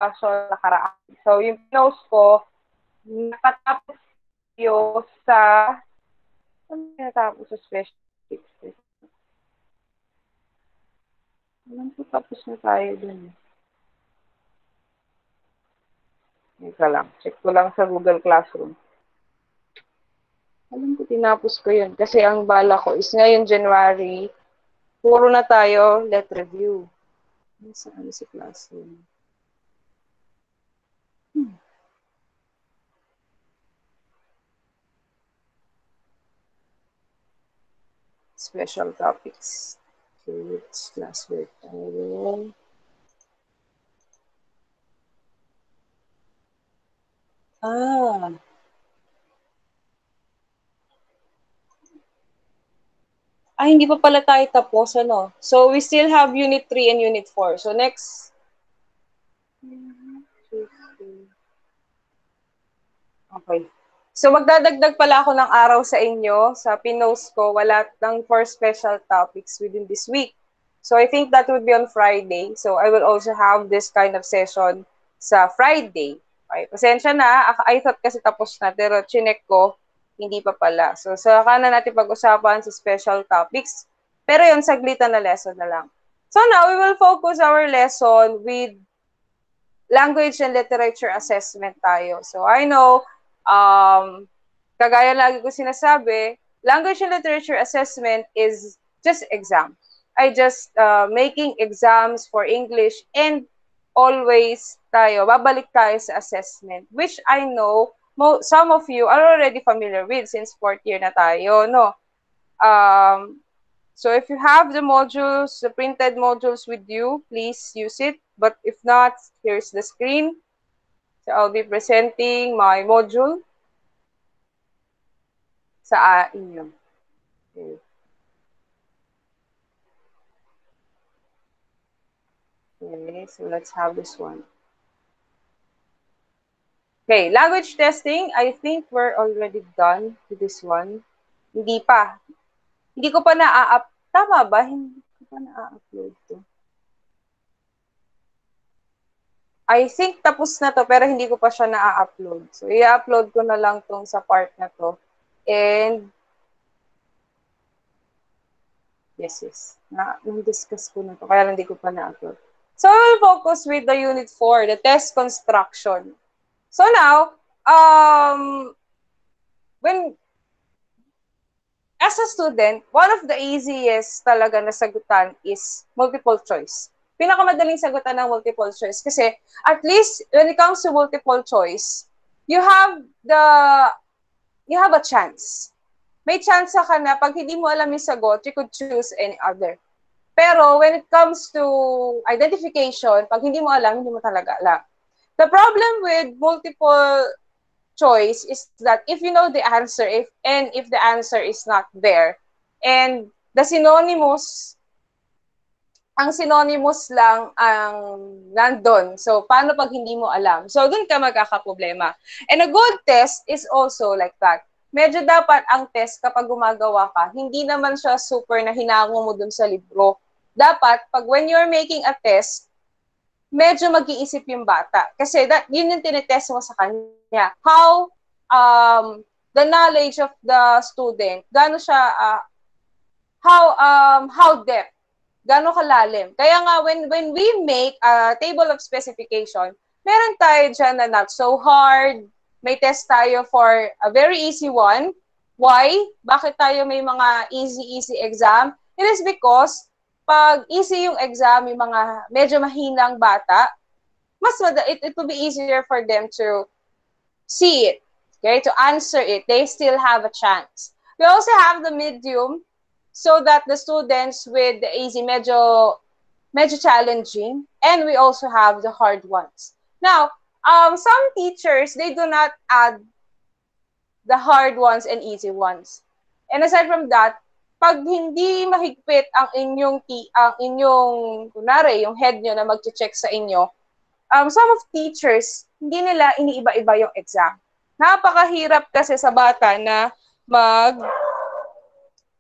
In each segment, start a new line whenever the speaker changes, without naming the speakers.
nakaraan. So, yung pinost ko, nakatapos yung sa, ano natapos sa special tips? Alam ko tapos na tayo dun. Ika lang, check ko lang sa Google Classroom. Alam ko, tinapos ko yun. Kasi ang bala ko is ngayon, January, puro na tayo, let review. Saan si Classroom? Special topics. Okay, it's classwork. Hindi pa pala tayo tapos, ano? So, we still have Unit 3 and Unit 4. So, next. Okay. So, magdadagdag pala ako ng araw sa inyo. Sa pinost ko, wala ng 4 special topics within this week. So, I think that would be on Friday. So, I will also have this kind of session sa Friday. Okay. Pasensya na. I thought kasi tapos na. Pero chinek ko, hindi pa pala. So, saka na natin pag-usapan sa special topics. Pero yun, saglitan na lesson na lang. So, now, we will focus our lesson with language and literature assessment tayo. So, I know, kagaya lagi ko sinasabi, language and literature assessment is just exam. I just making exams for English and always babalik tayo sa assessment, which I know some of you are already familiar with since 4th year na tayo, no? So if you have the modules, the printed modules with you, please use it. But if not, here's the screen. So I'll be presenting my module sa inyo. Okay. Okay, so let's have this one. Okay, language testing. I think we're already done with this one. Hindi pa. Hindi ko pa tama ba? Hindi ko pa na-upload to. I think tapos na to, pero hindi ko pa siya na-upload. So, i-upload ko na lang tong sa part na to. And, yes. Na-discuss ko na to, kaya hindi ko pa na-upload. So, we'll focus with the Unit 4, the test construction. So, now, as a student, one of the easiest talaga na sagutan is multiple choice. Pinakamadaling sagutan ng multiple choice kasi at least when it comes to multiple choice, you have a chance. May chance ka na pag hindi mo alam yung sagot, you could choose any other. Pero when it comes to identification, pag hindi mo alam, hindi mo talaga alam. The problem with multiple choice is that if you know the answer, if the answer is not there, and the synonymous, ang synonymous lang ang nandun. So, paano pag hindi mo alam? So, dun ka magkakaproblema. And a good test is also like that. Medyo dapat ang test kapag gumagawa ka, hindi naman siya super na hinango mo dun sa libro. Dapat, pag when you're making a test, medyo mag-iisip yung bata. Kasi yun yung tinetest mo sa kanya. How the knowledge of the student, gaano siya, how depth, gaano kalalim. Kaya nga, when we make a table of specification, meron tayo dyan na not so hard, may test tayo for a very easy one. Why? Bakit tayo may mga easy exam? It is because pag easy yung exam, yung mga medyo mahinang bata, it will be easier for them to see it, okay, to answer it. They still have a chance. We also have the medium so that the students with the easy, medyo challenging, and we also have the hard ones. Now, some teachers, they do not add the hard ones and easy ones. And aside from that, pag hindi mahigpit ang inyong kunwari, yung head nyo na mag-check sa inyo, some of teachers, hindi nila iniiba-iba yung exam. Napakahirap kasi sa bata na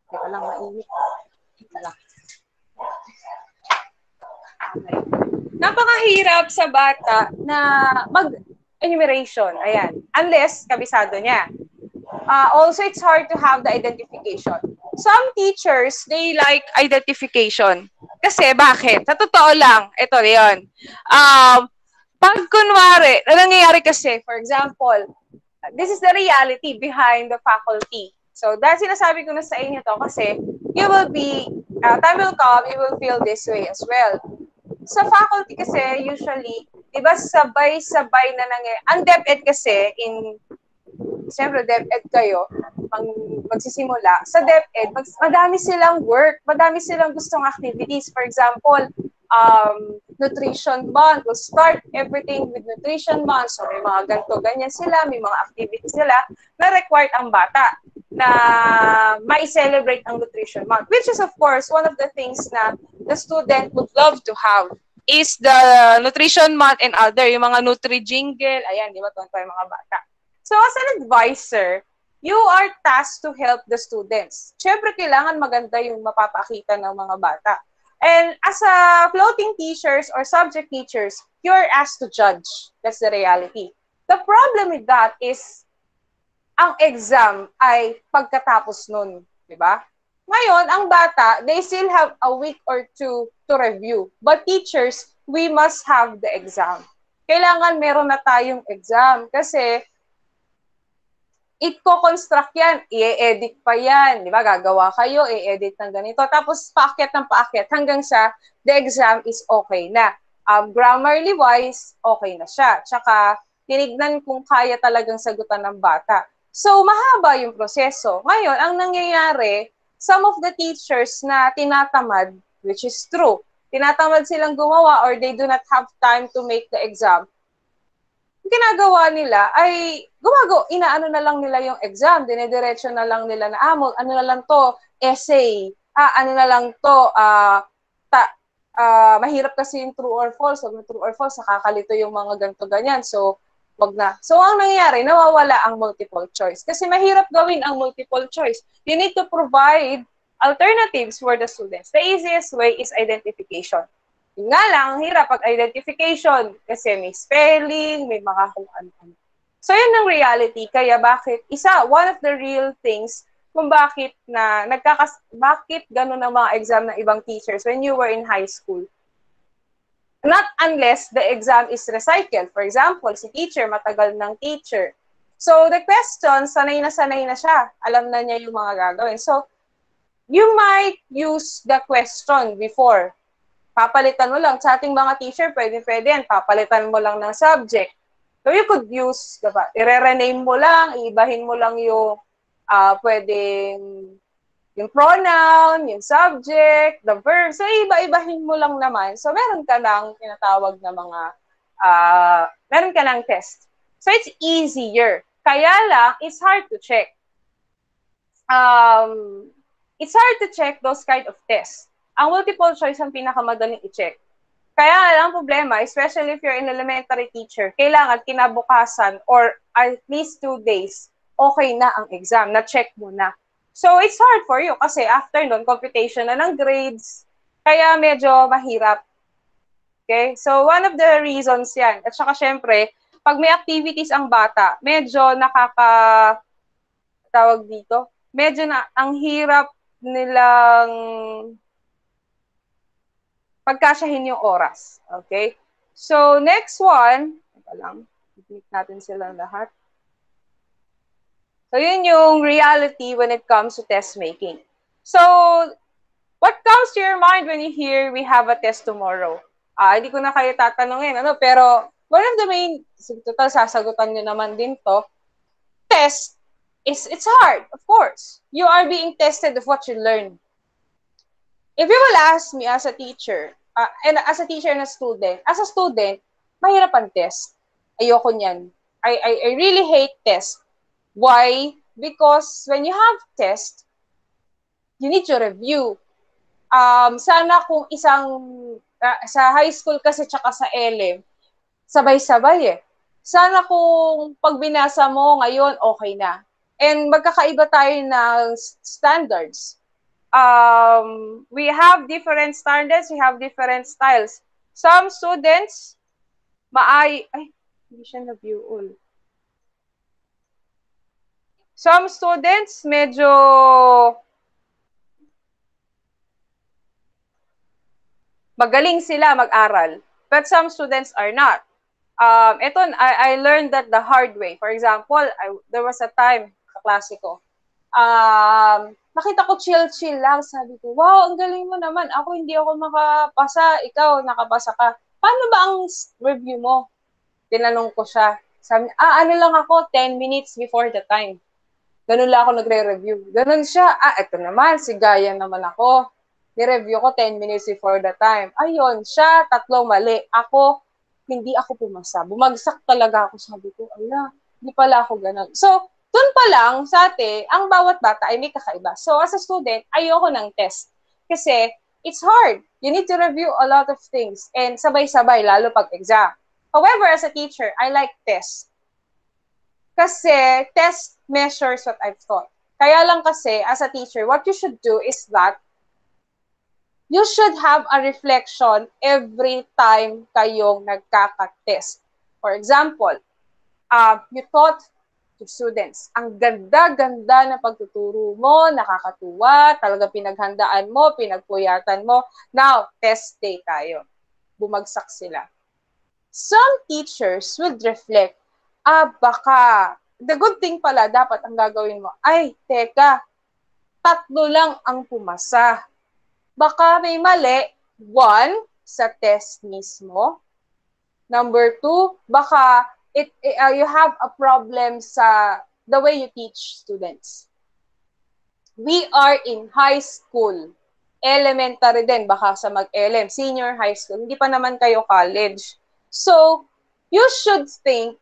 Teka lang, mainit. Teka lang. Okay. napakahirap sa bata na mag-enumeration. Ayan. Unless, kabisado niya. Also, it's hard to have the identification. Some teachers, they like identification. Kasi, bakit? Sa totoo lang, ito yun. Pag kunwari, nangyayari kasi, for example, this is the reality behind the faculty. So, dahil sinasabi ko na sa inyo to kasi you will be, time will come, you will feel this way as well. Sa faculty kasi, usually, di ba sabay-sabay na nangyayari. Ang DepEd kasi, siyempre, DepEd kayo, magsisimula. Sa DepEd, madami silang work, madami silang gustong activities. For example, nutrition month. We'll start everything with nutrition month. So, may mga ganito, ganyan sila, may mga activities sila na required ang bata na ma-celebrate ang nutrition month. Which is, of course, one of the things na the student would love to have is the nutrition month and other, yung mga nutri-jingle, ayan, di ba, tuwan-tuwa yung mga bata. So, as an advisor, you are tasked to help the students. Siyempre, kailangan maganda yung mapapakita ng mga bata. And as a floating teachers or subject teachers, you're asked to judge. That's the reality. The problem with that is, ang exam ay pagkatapos nun, di ba? Ngayon, ang bata, they still have a week or two to review. But teachers, we must have the exam. Kailangan meron na tayong exam kasi i-construct yan, i-edit pa yan, di ba? Gagawa kayo, i-edit ng ganito. Tapos, paakyat ng paakyat hanggang sa the exam is okay na. Grammarly wise, okay na siya. Tsaka, tinignan kung kaya talagang sagutan ng bata. So, mahaba yung proseso. Ngayon, ang nangyayari, some of the teachers na tinatamad, which is true, tinatamad silang gumawa or they do not have time to make the exam, ginagawa nila ay inaano na lang nila yung exam, dinediretso na lang nila na ano na lang to, essay, ano na lang to, mahirap kasi yung true or false, so true or false, nakakalito yung mga ganito ganyan, so wag na. So ang nangyayari, nawawala ang multiple choice kasi mahirap gawin ang multiple choice. You need to provide alternatives for the students. The easiest way is identification. Yun nga lang, ang hirap pag identification kasi may spelling, may mga kung ano-ano. So, yun ang reality. Kaya bakit, one of the real things kung bakit ganun ang mga exam ng ibang teachers when you were in high school. Not unless the exam is recycled. For example, si teacher, matagal ng teacher. So, the question, sanay na siya. Alam na niya yung mga gagawin. So, you might use the question before. Papalitan mo lang. Sa ating mga teacher, pwede yan. Papalitan mo lang ng subject. So, you could use, diba? I-rename mo lang, iibahin mo lang yung pwedeng yung pronoun, yung subject, the verb. So, iba-ibahin mo lang naman. So, meron ka ng tinatawag na mga, meron ka ng test. So, it's easier. Kaya lang, it's hard to check. It's hard to check those kind of tests. Ang multiple choice ang pinakamadaling i-check. Kaya ang problema, especially if you're an elementary teacher, kailangan kinabukasan or at least 2 days, okay na ang exam, na-check mo na. So, it's hard for you kasi after nun, computation na ng grades, kaya medyo mahirap. Okay? So, one of the reasons yan. At saka syempre, pag may activities ang bata, medyo tawag dito, medyo ang hirap nilang pagkasyahin yung oras. Okay? So, next one, ito lang, i-click natin silang lahat. So, yun yung reality when it comes to test making. So, what comes to your mind when you hear we have a test tomorrow? Hindi ko na kayo tatanungin, pero one of the main, total sasagutan nyo naman din to, test, it's hard, of course. You are being tested of what you learn. If you will ask me as a teacher, and as a teacher and a student, as a student, mahirap ang test. Ayoko niyan. I really hate test. Why? Because when you have test, you need to review. Sana kung sa high school kasi tsaka sa LM, sabay-sabay eh. Sana kung pag binasa mo ngayon, okay na. And magkakaiba tayo ng standards. We have different standards, we have different styles. Some students, hindi siya na-view all. Some students, medyo magaling sila mag-aral, but some students are not. I learned that the hard way. For example, there was a time, kaklase ko, nakita ko chill-chill lang. Sabi ko, wow, ang galing mo naman. Ako hindi ako makapasa. Ikaw, nakapasa ka. Paano ba ang review mo? Tinanong ko siya. Sabi, ano lang ako, 10 minutes before the time. Ganun lang ako nagre-review. Ganun siya. Eto naman, si Gaya naman ako. Ni-review ko 10 minutes before the time. Ayun, siya, 3 mali. Ako, hindi ako pumasa. Bumagsak talaga ako. Sabi ko, ala, hindi pala ako ganun. So, dun pa lang, sa atin, ang bawat bata ay may kakaiba. So, as a student, ayoko ng test. Kasi, it's hard. You need to review a lot of things. And sabay-sabay, lalo pag exam. However, as a teacher, I like tests. Kasi, test measures what I've taught. Kaya lang kasi, as a teacher, what you should do is that you should have a reflection every time kayong nagkaka-test. For example, you taught to students. Ang ganda-ganda na pagtuturo mo, nakakatuwa, talaga pinaghandaan mo, pinagpuyatan mo. Now, test day tayo. Bumagsak sila. Some teachers would reflect, baka, the good thing pala, dapat ang gagawin mo, ay, teka, 3 lang ang pumasa. Baka may mali, 1, sa test mismo. Number 2, baka you have a problem sa the way you teach students. We are in high school. Elementary din, baka sa mag-LM, senior high school. Hindi pa naman kayo college. So, you should think,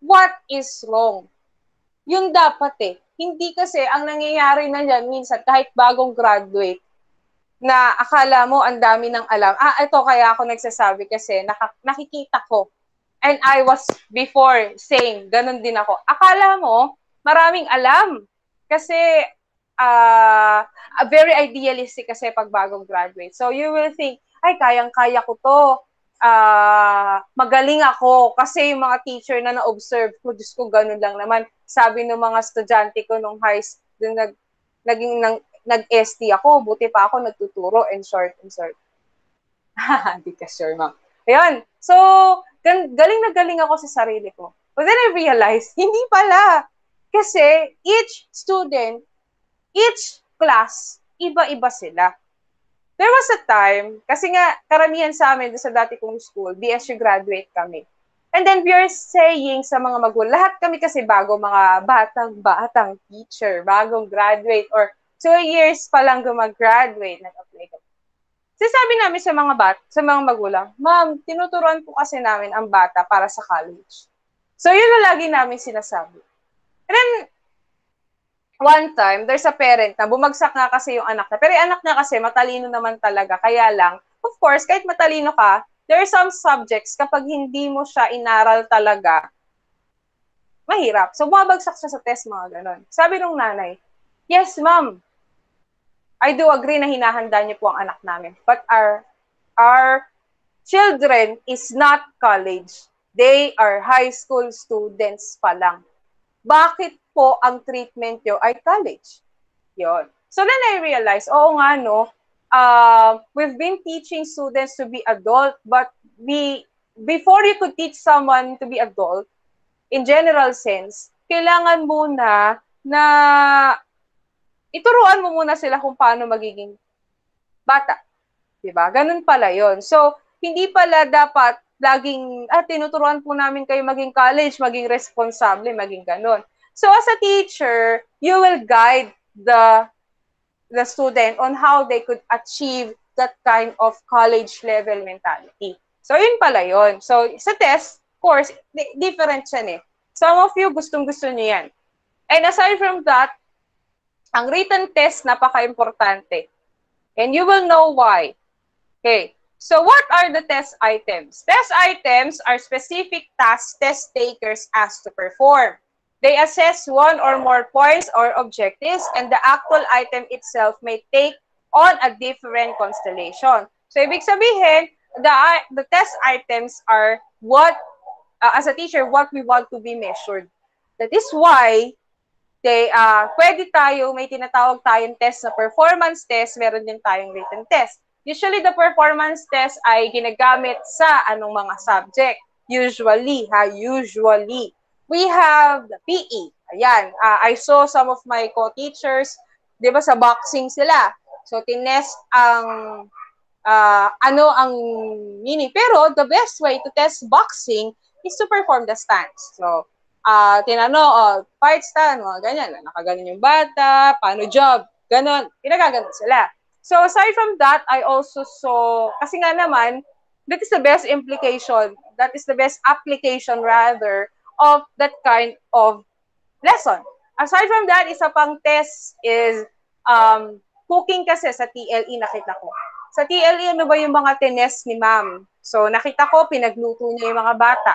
what is wrong? Yun dapat Hindi kasi, ang nangyayari na dyan, minsan, kahit bagong graduate, na akala mo ang dami ng alam. Ito kaya ako nagsasabi kasi nakikita ko. And I was before saying, ganun din ako. Akala mo, maraming alam. Kasi, very idealistic kasi pag bagong graduate. So, you will think, ay, kayang-kaya ko to. Magaling ako. Kasi yung mga teacher na na-observe ko, Diyos ko, ganun lang naman. Sabi ng mga estudyante ko nung high school, nag-ST ako, buti pa ako nagtuturo and short. Hindi ka sure, ma'am. Ayun. So, galing na galing ako sa sarili ko. But then I realized, hindi pala. Kasi each student, each class, iba-iba sila. There was a time, kasi nga, karamihan sa amin sa dati kong school, BSU graduate kami. And then we are saying sa mga magulang, lahat kami kasi bago, mga batang teacher, bagong graduate, or 2 years pa lang gumag-graduate, nag-apply ko. Sabi namin sa mga magulang, ma'am, tinuturuan po kasi namin ang bata para sa college. So, yun na lagi namin sinasabi. And then, one time, there's a parent na bumagsak nga kasi yung anak na. Pero yung anak niya kasi matalino naman talaga. Kaya lang, of course, kahit matalino ka, there are some subjects kapag hindi mo siya inaral talaga, mahirap. So, bumabagsak siya sa test, mga ganon. Sabi nung nanay, yes, ma'am, I do agree na hinahanda niyo po ang anak namin. But our children is not college. They are high school students pa lang. Bakit po ang treatment niyo ay college? Yun. So then I realized, oo nga no, we've been teaching students to be adult, but before you could teach someone to be adult, in general sense, kailangan muna na ituruan mo muna sila kung paano magiging bata. Diba? Ganun pala yon. So, hindi pala dapat laging, tinuturuan po namin kayo maging college, maging responsable, maging ganun. So, as a teacher, you will guide the student on how they could achieve that kind of college level mentality. So, yun pala yon. So, sa test, of course, different yan Some of you, gustong-gusto nyo yan. And aside from that, ang written test, napaka-importante. And you will know why. Okay. So what are the test items? Test items are specific tasks test takers asked to perform. They assess 1 or more points or objectives, and the actual item itself may take on a different constellation. So ibig sabihin, the test items are what, as a teacher, what we want to be measured. That is why pwede tayo, may tinatawag tayong test na performance test, meron din tayong written test. Usually, the performance test ay ginagamit sa anong mga subject? Usually, we have the PE. Ayan, I saw some of my co-teachers, di ba sa boxing sila. So, tinest ang ano ang meaning. Pero, the best way to test boxing is to perform the stance. So, tinanong, fight stand, mga ganyan. Nakaganon yung bata, paano job, ganon. Pinagaganon sila. So, aside from that, I also saw, kasi nga naman, that is the best implication, that is the best application rather, of that kind of lesson. Aside from that, isa pang test is cooking kasi sa TLE nakita ko. Sa TLE, ano ba yung mga tinest ni ma'am? So, nakita ko, pinagluto niya yung mga bata.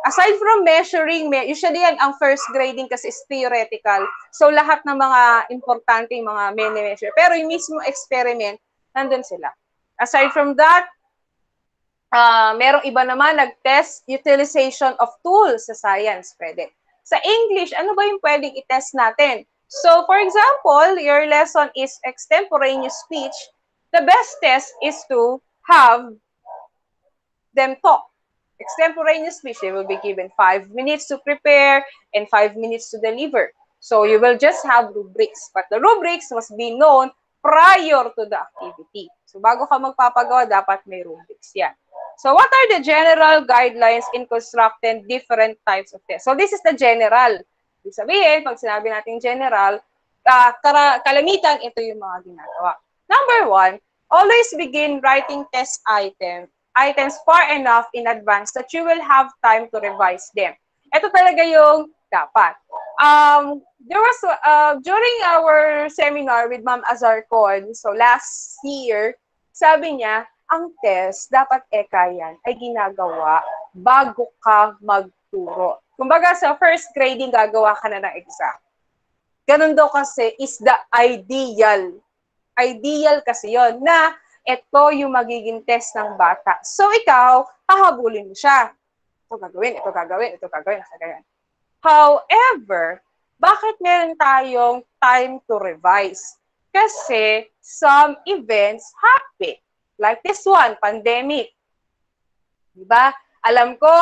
Aside from measuring, usually yan, ang first grading kasi is theoretical. So, lahat ng mga importante yung mga measure. Pero yung mismo experiment, nandun sila. Aside from that, merong iba naman nag-test utilization of tools sa science. Pwede. Sa English, ano ba yung pwedeng i-test natin? So, for example, your lesson is extemporaneous speech. The best test is to have them talk. Extemporaneous speech, they will be given 5 minutes to prepare and 5 minutes to deliver. So, you will just have rubrics. But the rubrics must be known prior to the activity. So, bago ka magpapagawa, dapat may rubrics yan. So, what are the general guidelines in constructing different types of tests? So, this is the general. Ibig sabihin, pag sinabi natin general, kalamitan, ito yung mga ginagawa. Number 1, always begin writing test items far enough in advance that you will have time to revise them. Ito talaga yung dapat. There was, during our seminar with Ma'am Azarcon, so last year, sabi niya, ang test, dapat yan, ay ginagawa bago ka magturo. Kumbaga sa first grading, gagawa ka na ng exam. Ganun daw kasi is the ideal. Ideal kasi yon na ito yung magiging test ng bata. So ikaw, hahabulin mo siya. Ito gagawin, ito gagawin, ito gagawin, ito gagawin. However, bakit meron tayong time to revise? Kasi some events happen. Like this one, pandemic. Diba? Alam ko,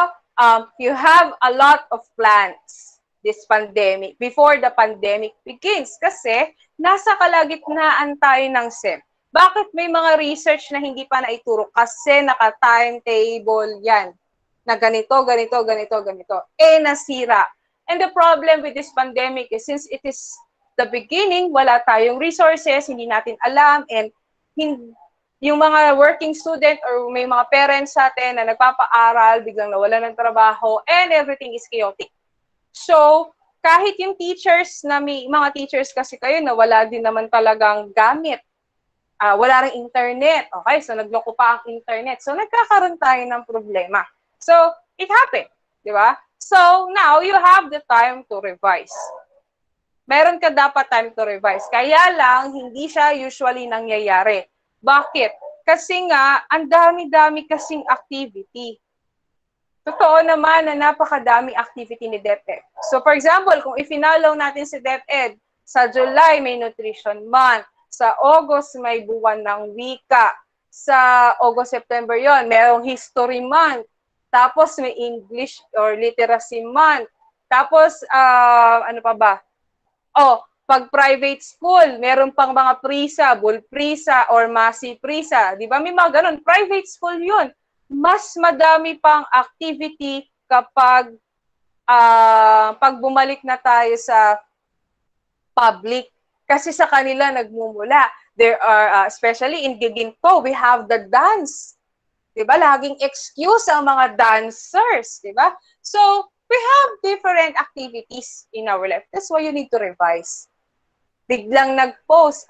you have a lot of plans this pandemic, before the pandemic begins. Kasi nasa kalagitnaan tayo ng SEM. Bakit may mga research na hindi pa naituro? Kasi naka-timetable yan. Na ganito, ganito, ganito, ganito. Nasira. And the problem with this pandemic is since it is the beginning, wala tayong resources, hindi natin alam, and yung mga working student or may mga parents sa atin na nagpapaaral, biglang nawala ng trabaho, and everything is chaotic. So, kahit yung teachers na mga teachers kasi kayo na wala din naman talagang gamit. Wala ring internet. Okay, so nagloko pa ang internet. So, nagkakaroon tayo ng problema. So, it happened. Di ba? So, now you have the time to revise. Meron ka dapat time to revise. Kaya lang, hindi siya usually nangyayari. Bakit? Kasi nga, ang dami-dami kasing activity. Totoo naman na napakadami activity ni DepEd. So, for example, kung ifinalaw natin si DepEd, sa July may Nutrition Month, sa August may buwan ng wika, sa August, September yon mayroong History Month, tapos may English or Literacy Month, tapos, ano pa ba? Pag private school, meron pang mga PRISA, BULPRISA, or MASI PRISA. Di ba? May mga ganun. Private school yun. Mas madami pang activity kapag pag bumalik na tayo sa public. Kasi sa kanila nagmumula. There are, especially in Giginto, we have the dance. Di ba? Laging excuse ang mga dancers. Di ba? So, we have different activities in our life. That's why you need to revise. Biglang nag-post,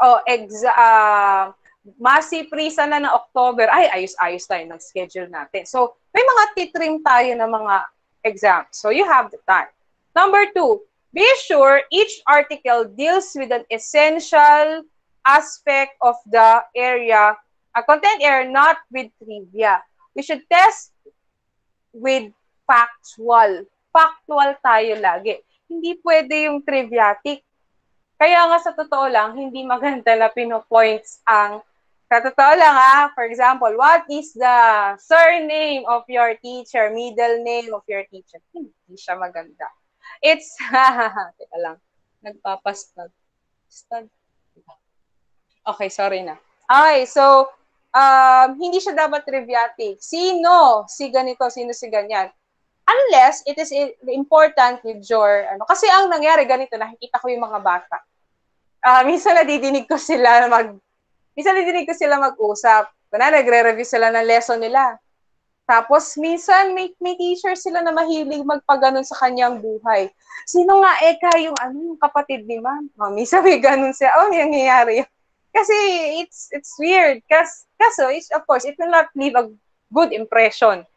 Masi Prisa na ng October, ay, ayos-ayos tayo ng schedule natin. So, may mga titrim tayo ng mga exams. So, you have the time. Number 2, be sure each article deals with an essential aspect of the area A content error, not with trivia. We should test with factual. Factual tayo lagi. Hindi pwede yung triviatic. Kaya nga sa totoo lang, hindi maganda na pinopoints ang sa totoo lang for example, what is the surname of your teacher, middle name of your teacher? Hindi siya maganda. It's, teka lang, nagpapastag. Okay, sorry na. Okay, so, hindi siya dapat triviatic. Sino si ganito, sino si ganyan? Unless it is important with your, kasi ang nangyari ganito, nakikita ko yung mga bata. Minsan nadidinig ko sila mag-usap. Nagre-review sila ng lesson nila. Tapos, minsan, may teacher sila na mahilig magpaganon sa kanyang buhay. Sino nga yung kapatid ni ma'am? Minsan may ganon siya. May nangyayari. Kasi, it's weird. Kaso, of course, it will not leave a good impression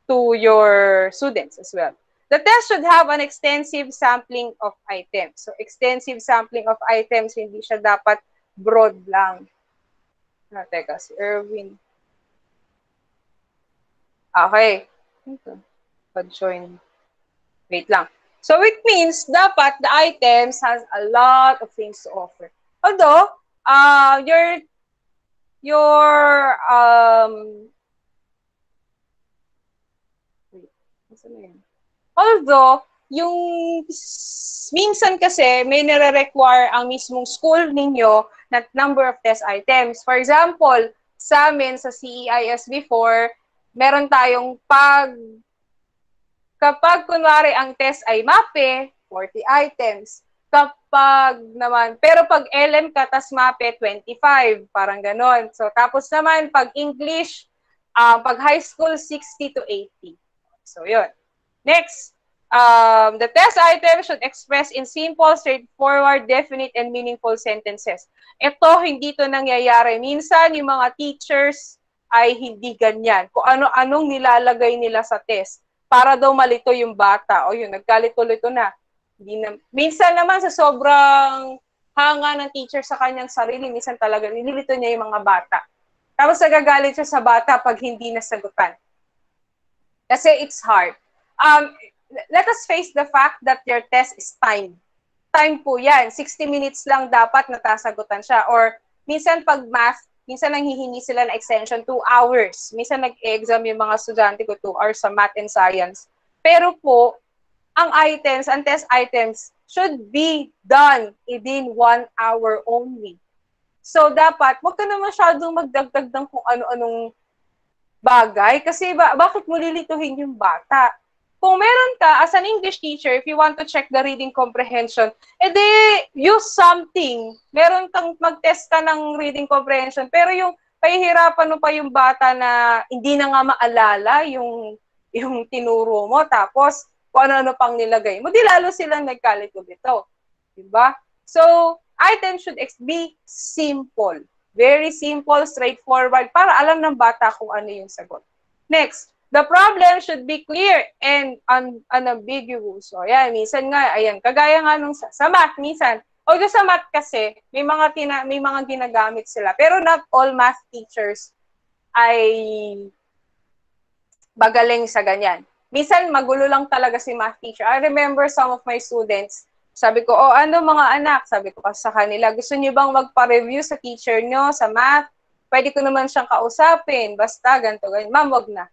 to your students as well. The test should have an extensive sampling of items. So, extensive sampling of items, hindi siya dapat broad lang. Teka, si Erwin. Okay. Pag-join. Wait lang. So, it means dapat the items has a lot of things to offer. Although, although, yung minsan kasi may nire-require ang mismong school ninyo na number of test items. For example, sa amin, sa CEIS before, meron tayong kapag kunwari ang test ay MAPE, 40 items. Pero pag LM ka, tas MAPE, 25. Parang ganon. So, tapos naman, pag English, pag high school, 60 to 80. So, yun. Next, the test item should express in simple, straightforward, definite, and meaningful sentences. Ito, hindi to nangyayari. Minsan, yung mga teachers ay hindi ganyan. Kung ano-anong nilalagay nila sa test para daw malito yung bata. O yun, nagkalito-lito na. Minsan naman, sa sobrang hanga ng teacher sa kanyang sarili, minsan talaga nililito niya yung mga bata. Tapos nagagalit siya sa bata pag hindi nasagutan. Kasi it's hard. Let us face the fact that your test is timed. Time po yan. 60 minutes lang dapat natasagutan siya. Or minsan pag math, minsan nanghihingi sila ng extension 2 hours. Minsan nag-exam yung mga estudyante ko 2 hours sa math and science. Pero po, ang test items should be done within 1 hour only. So dapat, wag ka na masyadong magdagdag ng kung ano-anong bagay. Kasi bakit mo lilituhin yung bata? Kung meron ka, as an English teacher, if you want to check the reading comprehension, edi use something. Meron kang mag-test ka ng reading comprehension, pero yung pahihirapan mo pa yung bata na hindi na nga maalala yung tinuro mo, tapos kung ano-ano pang nilagay mo, di lalo silang nagkalito-lito. Diba? So, items should be simple. Very simple, straightforward, para alam ng bata kung ano yung sagot. Next, the problem should be clear and unambiguous. So, ayan, minsan nga, ayan, kagaya nga nung sa math, minsan, although sa math kasi, may mga ginagamit sila. Pero not all math teachers ay magaling sa ganyan. Minsan, magulo lang talaga si math teacher. I remember some of my students, sabi ko, ano mga anak? Sabi ko sa kanila, gusto niyo bang magpa-review sa teacher nyo sa math? Pwede ko naman siyang kausapin. Basta, ganito, ganyan. Ma'am, wag na.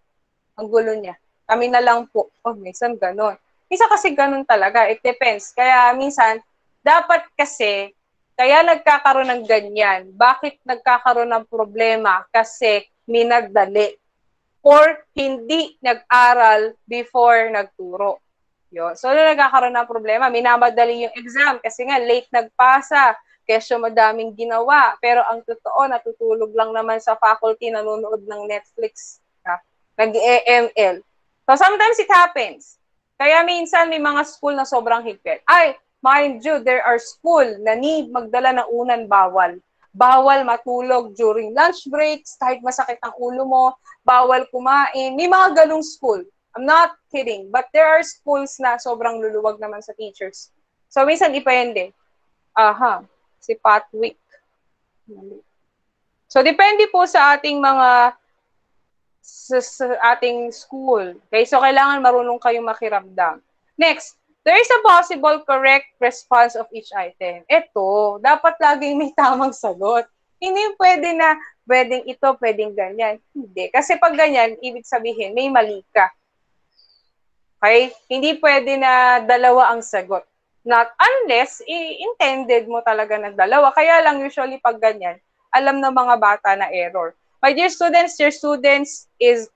Ang gulo niya. Kami na lang po. Minsan ganun. Minsan kasi ganun talaga. It depends. Kaya minsan, dapat kasi, kaya nagkakaroon ng ganyan. Bakit nagkakaroon ng problema? Kasi minagdali. Or hindi nag-aral before nagturo. Yun. So, nagkakaroon ng problema. Minamadali yung exam kasi nga late nagpasa. Kesyo madaming ginawa. Pero ang totoo, natutulog lang naman sa faculty, nanonood ng Netflix. Nag-EML. So, sometimes it happens. Kaya minsan may mga school na sobrang higpit. Mind you, there are school na need magdala ng unan bawal. Bawal matulog during lunch breaks, kahit masakit ang ulo mo, bawal kumain. May mga ganung school. I'm not kidding. But there are schools na sobrang luluwag naman sa teachers. So, minsan depende. Si Patwick. So, depende po sa ating mga sa ating school. Okay? So, kailangan marunong kayong makiramdam. Next, there is a possible correct response of each item. Ito, dapat laging may tamang sagot. Hindi pwede na, pwedeng ito, pwedeng ganyan. Hindi. Kasi pag ganyan, ibig sabihin, may mali ka. Okay? Hindi pwede na dalawa ang sagot. Not unless, intended mo talaga na dalawa. Kaya lang, usually pag ganyan, alam ng mga bata na error. My dear students, your students is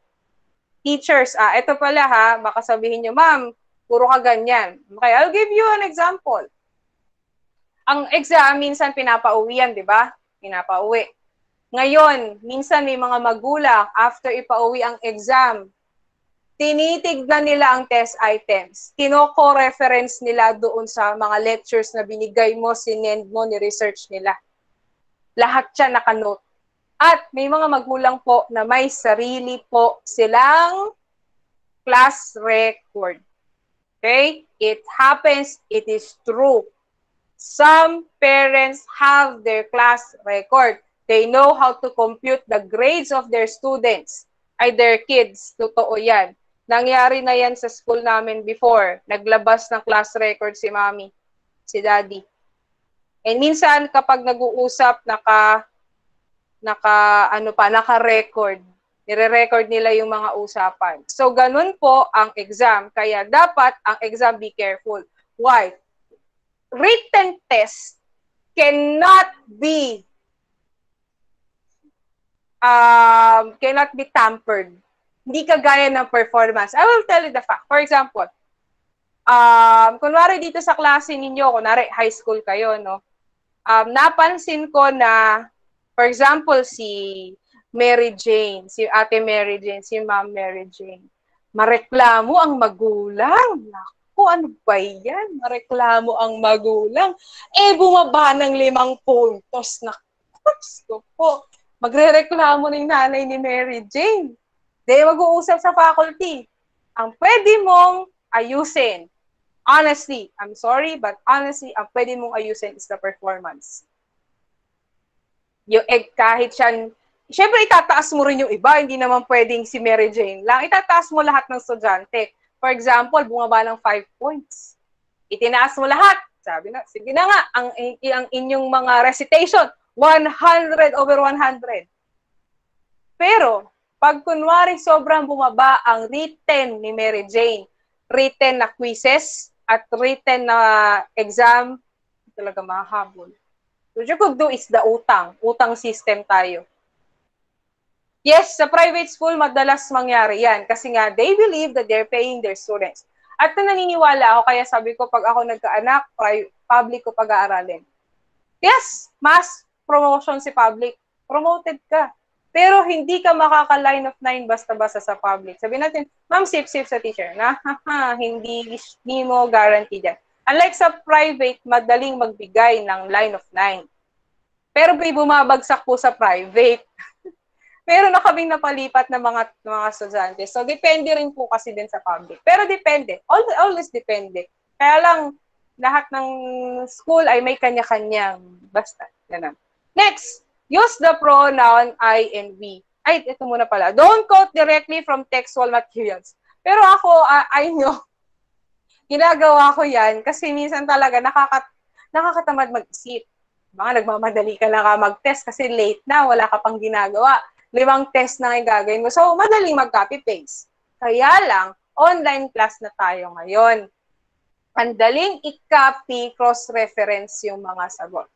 teachers. Ito pala ha, baka sabihin nyo, ma'am, puro ka ganyan. Okay, I'll give you an example. Ang exam, minsan pinapauwi yan, di ba? Pinapauwi. Ngayon, minsan may mga magulang, after ipauwi ang exam, tinitignan nila ang test items. Kinoko-reference nila doon sa mga lectures na binigay mo, sinend mo, ni-research nila. Lahat siya nakanote. At may mga magulang po na may sarili po silang class record. Okay? It happens, it is true. Some parents have their class record. They know how to compute the grades of their students, ay their kids. Totoo yan. Nangyari na yan sa school namin before. Naglabas ng class record si mommy, si daddy. And minsan kapag nag-uusap, naka-record. Nire-record nila yung mga usapan. So, ganun po ang exam. Kaya dapat ang exam be careful. Why? Written test cannot be tampered. Hindi kagaya ng performance. I will tell you the fact. For example, kunwari dito sa klase ninyo, kunwari high school kayo, no? Napansin ko na for example, si Mary Jane, si Ate Mary Jane, si Ma'am Mary Jane, mareklamo ang magulang. Naku, ano ba yan? Mareklamo ang magulang. Bumaba ng 5 puntos. Naku, gusto po. Magre-reklamo ng nanay ni Mary Jane. Di mag-uusap sa faculty. Ang pwede mong ayusin, honestly, I'm sorry, but honestly, ang pwede mong ayusin is the performance. Yung kahit siya, syempre itataas mo rin yung iba, hindi naman pwedeng si Mary Jane lang. Itataas mo lahat ng estudyante. For example, bumaba ng 5 points. Itinaas mo lahat. Sabi na, sige na nga, ang inyong mga recitation, 100 over 100. Pero, pag kunwari sobrang bumaba ang written ni Mary Jane, written na quizzes at written na exam, talaga mahabol. What you could do is the utang system tayo. Yes, sa private school, madalas mangyari yan. Kasi nga, they believe that they're paying their students. At naniniwala ako, kaya sabi ko, pag ako nagkaanak, public ko pag-aaralin. Yes, mass promotion si public. Promoted ka. Pero hindi ka makaka-line of 9 basta-basta sa public. Sabi natin, ma'am, sip-sip sa teacher. Hindi mo guarantee dyan. Unlike sa private, madaling magbigay ng line of 9. Pero may bumabagsak po sa private. Meron na kaming napalipat na mga estudyante. So, depende rin po kasi din sa public. Pero depende. Always depende. Kaya lang, lahat ng school ay may kanya-kanyang. Basta. Ganun. Next, use the pronoun I and we. Ay, ito muna pala. Don't quote directly from textual materials. Pero ako, I know, ginagawa ko yan kasi minsan talaga nakakatamad mag-isip. Mga nagmamadali ka lang mag-test kasi late na, wala ka pang ginagawa. 5 test na yung gagawin mo. So, madaling mag-copy-paste. Kaya lang, online class na tayo ngayon. Mandaling i-copy, cross-reference yung mga sagot.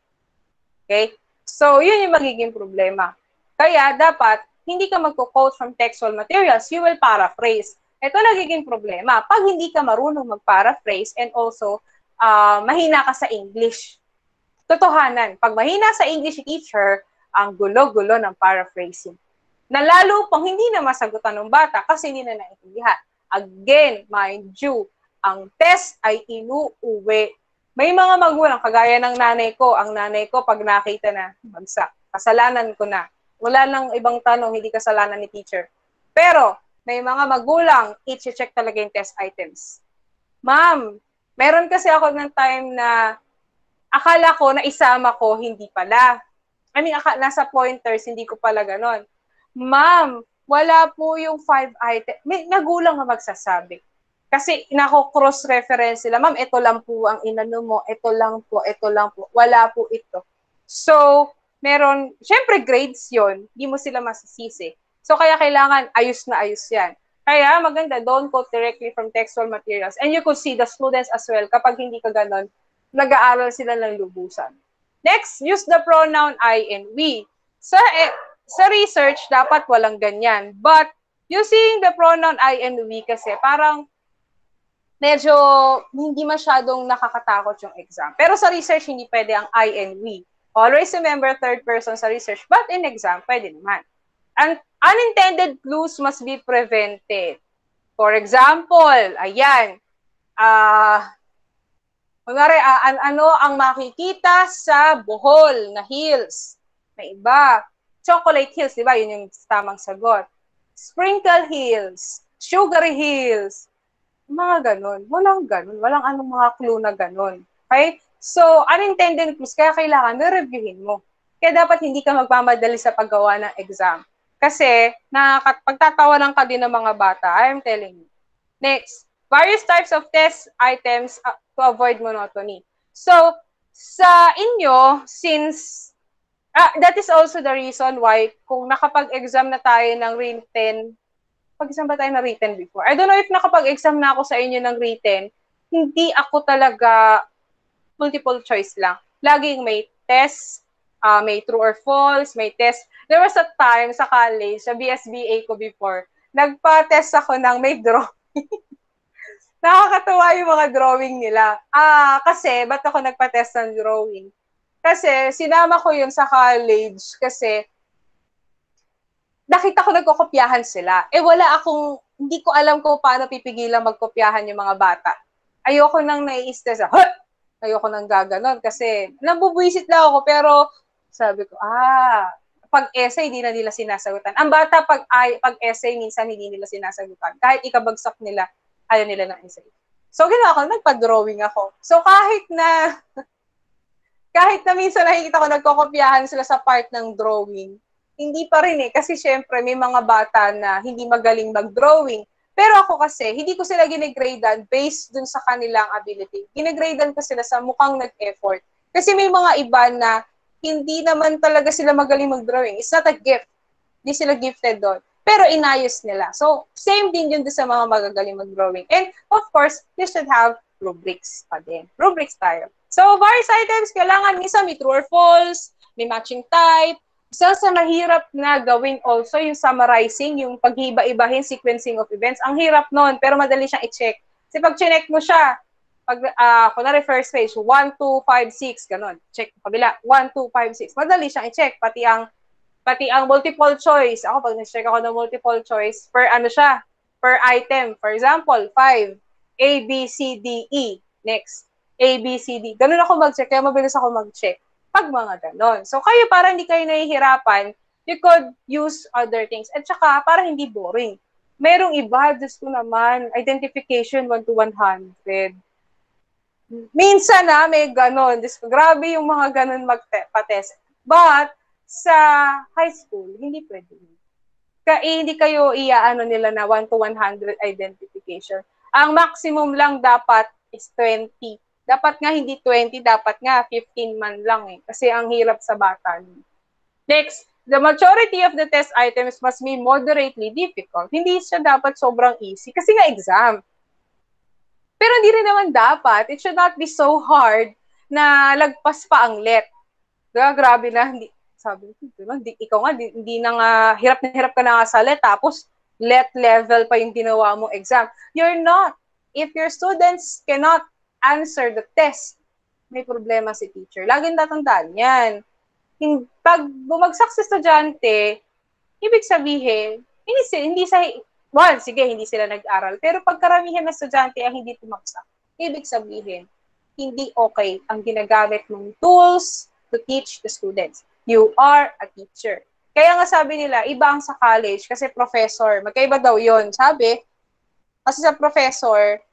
Okay? So, yun yung magiging problema. Kaya, dapat, hindi ka mag-quote from textual materials, you will paraphrase. Ito nagiging problema pag hindi ka marunong mag-paraphrase and also mahina ka sa English. Totohanan, pag mahina sa English teacher, ang gulo-gulo ng paraphrasing. Nalalo pang hindi na masagutan ng bata kasi hindi na naiintindihan. Again, mind you, ang test ay inuuwi. May mga magulang, kagaya ng nanay ko, ang nanay ko pag nakita na, bagsak, kasalanan ko na. Wala nang ibang tanong, hindi kasalanan ni teacher. Pero, may mga magulang, i-check talaga yung test items. Ma'am, meron kasi ako ng time na akala ko na isama ko, hindi pala. nasa pointers, hindi ko pala ganon. Ma'am, wala po yung 5 item. May nagulang na magsasabi. Kasi cross-reference sila. Ma'am, ito lang po ang inano mo. Ito lang po. Wala po ito. So, syempre grades yon, hindi mo sila masisisi. So, kaya kailangan ayos na ayos yan. Kaya maganda, don't quote directly from textual materials. And you could see the students as well, kapag hindi ka ganon, nag-aaral sila ng lubusan. Next, use the pronoun I and we. Sa research, dapat walang ganyan. But, using the pronoun I and we kasi parang medyo hindi masyadong nakakatakot yung exam. Pero sa research, hindi pwede ang I and we. Always remember third person sa research, but in exam, pwede naman. And unintended clues must be prevented. For example, ayan, ano ang makikita sa Bohol na hills? May iba. Chocolate hills, di ba? Yun yung tamang sagot. Sprinkle hills, sugary hills, mga ganun. Walang ganun. Walang anong mga clue na ganun. Okay? So, unintended clues, kaya kailangan na-reviewin mo. Kaya dapat hindi ka magmamadali sa paggawa ng exam. Kasi, pagtatawanan ka din ng mga bata, I'm telling you. Next, various types of test items to avoid monotony. So, sa inyo, since that is also the reason why kung nakapag-exam na tayo ng written, pag-exam ba tayo na written before? I don't know if nakapag-exam na ako sa inyo ng written, hindi ako talaga multiple choice lang. Laging may test, may true or false, may test. There was a time sa college, sa BSBA ko before, nagpa-test ako ng may drawing. Nakakatawa yung mga drawing nila. Kasi, ba't ako nagpa-test ng drawing? Kasi, sinama ko yun sa college kasi nakita ko nagkokopyahan sila. Hindi ko alam kung paano pipigilan magkopyahan yung mga bata. Ayoko nang nai-stress. Ayoko nang gaganon kasi nabubwisit lang ako, pero sabi ko, pag essay, hindi na nila sinasagutan. Ang bata, pag essay, minsan hindi nila sinasagutan. Kahit ikabagsak nila, ayaw nila ng essay. So, ginawa ko, nagpa-drawing ako. So, kahit na minsan nakikita ko nagkokopyahan sila sa part ng drawing, hindi pa rin kasi syempre may mga bata na hindi magaling mag-drawing. Pero ako kasi, hindi ko sila ginegradean based dun sa kanilang ability. Ginegradean ko sila sa mukhang nag-effort. Kasi may mga iba na hindi naman talaga sila magaling mag-drawing. It's not a gift. Hindi sila gifted doon. Pero inayos nila. So, same din yun sa mga magagaling mag-drawing. And of course, you should have rubrics pa din. Rubrics tayo. So, various items, kailangan minsan may true or false, may matching type. Isa sa mahirap na gawin also, yung summarizing, yung paghiba-ibahin, sequencing of events. Ang hirap nun, pero madali siyang i-check. Kasi pag chinek mo siya, kunwari first page, 1, 2, 5, 6, ganun. Check kabila, 1, 2, 5, 6. Madali siyang i-check. Pati ang multiple choice. Ako, pag na-check ako ng multiple choice, per item. For example, 5, A, B, C, D, E. Next, A, B, C, D. Ganun ako mag-check, kaya mabilis ako mag-check. Pag mga ganon. So, kayo, para hindi kayo nahihirapan, you could use other things. At saka, para hindi boring. Merong iba, Diyos ko naman, identification 1 to 100. Minsan may ganon. Grabe yung mga ganon magpa-test. But, sa high school, hindi pwede. Hindi kayo nila na 1 to 100 identification. Ang maximum lang dapat is 20. Dapat nga hindi 20, dapat nga 15 man lang kasi ang hirap sa bata. Next, the majority of the test items must be moderately difficult. Hindi siya dapat sobrang easy kasi nga exam. Pero hindi rin naman dapat. It should not be so hard na lagpas pa ang let. Grabe na, sabi ko, ikaw nga, hindi na nga, hirap na hirap ka na nga sa let, tapos let level pa yung ginawa mong exam. You're not. If your students cannot answer the test, may problema si teacher. Laging tatandaan yan. Pag bumagsak sa estudyante, ibig sabihin, hindi sila nag-aral. Pero pag karamihan ng estudyante ang hindi tumagsak, ibig sabihin, hindi okay ang ginagamit mong tools to teach the students. You are a teacher. Kaya nga sabi nila, iba ang sa college kasi professor. Magkaiba daw yon. Sabi, kasi sa professor,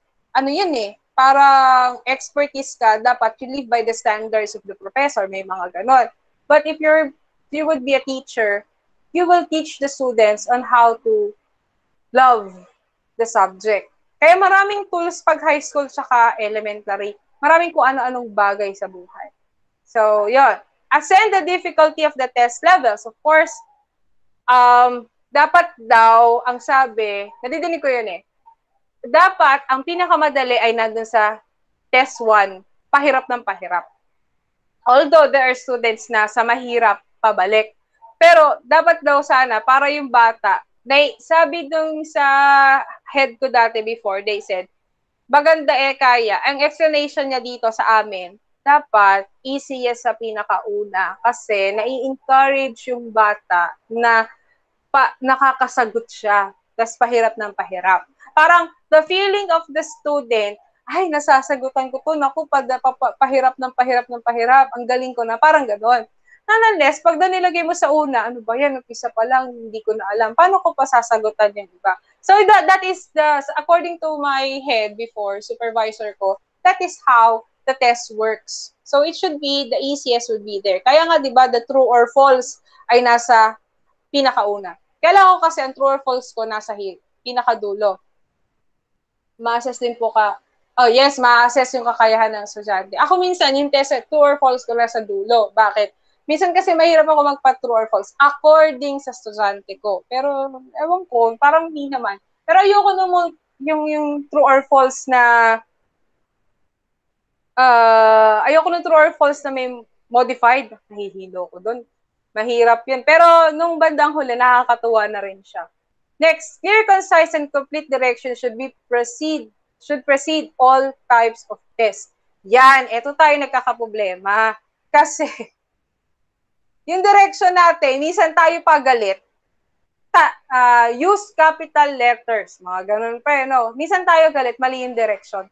parang expertise ka, dapat you live by the standards of the professor. May mga ganon. But if you're you would be a teacher, you will teach the students on how to love the subject. Kaya maraming tools pag high school tsaka elementary. Maraming kung ano-anong bagay sa buhay. So, yun. Ascend the difficulty of the test levels. Of course, dapat daw, ang sabi, nadidinig ko yun eh, dapat ang pinakamadali ay nandun sa test 1, pahirap ng pahirap. Although there are students na sa mahirap pabalik. Pero dapat daw sana, para yung bata, sabi dun sa head ko dati before, they said, maganda kaya. Ang explanation niya dito sa amin, dapat easiest sa pinakauna kasi nai-encourage yung bata na nakakasagot siya, tas pahirap ng pahirap. Parang the feeling of the student, ay, nasasagutan ko to, naku, pahirap ng pahirap, ang galing ko na, parang gano'n. Nonetheless, pag nilagay mo sa una, ano ba yan, umpisa pa lang, hindi ko na alam, paano ko pa sasagutan yung iba? So that is according to my head before, supervisor ko, that is how the test works. So it should be, the easiest would be there. Kaya nga, di ba, the true or false ay nasa pinakauna. Kailangan ko kasi ang true or false ko nasa pinakadulo. Ma-assess din po ma-assess yung kakayahan ng estudyante. Ako minsan, yung test, true or false ko nasa dulo. Bakit? Minsan kasi mahirap ako magpa-true or false according sa estudyante ko. Pero, ewan ko, parang hindi naman. Pero ayoko naman yung true or false na ayoko ng true or false na may modified. Nahihilo ko doon. Mahirap yun. Pero nung bandang huli, nakakatuwa na rin siya. Next, clear, concise, and complete direction should precede all types of tests. Yan, eto tayo nagkakaproblema. Kasi, yung direction natin, minsan tayo pagalit, use capital letters, mga ganun pa, no? Minsan tayo galit, mali yung direction.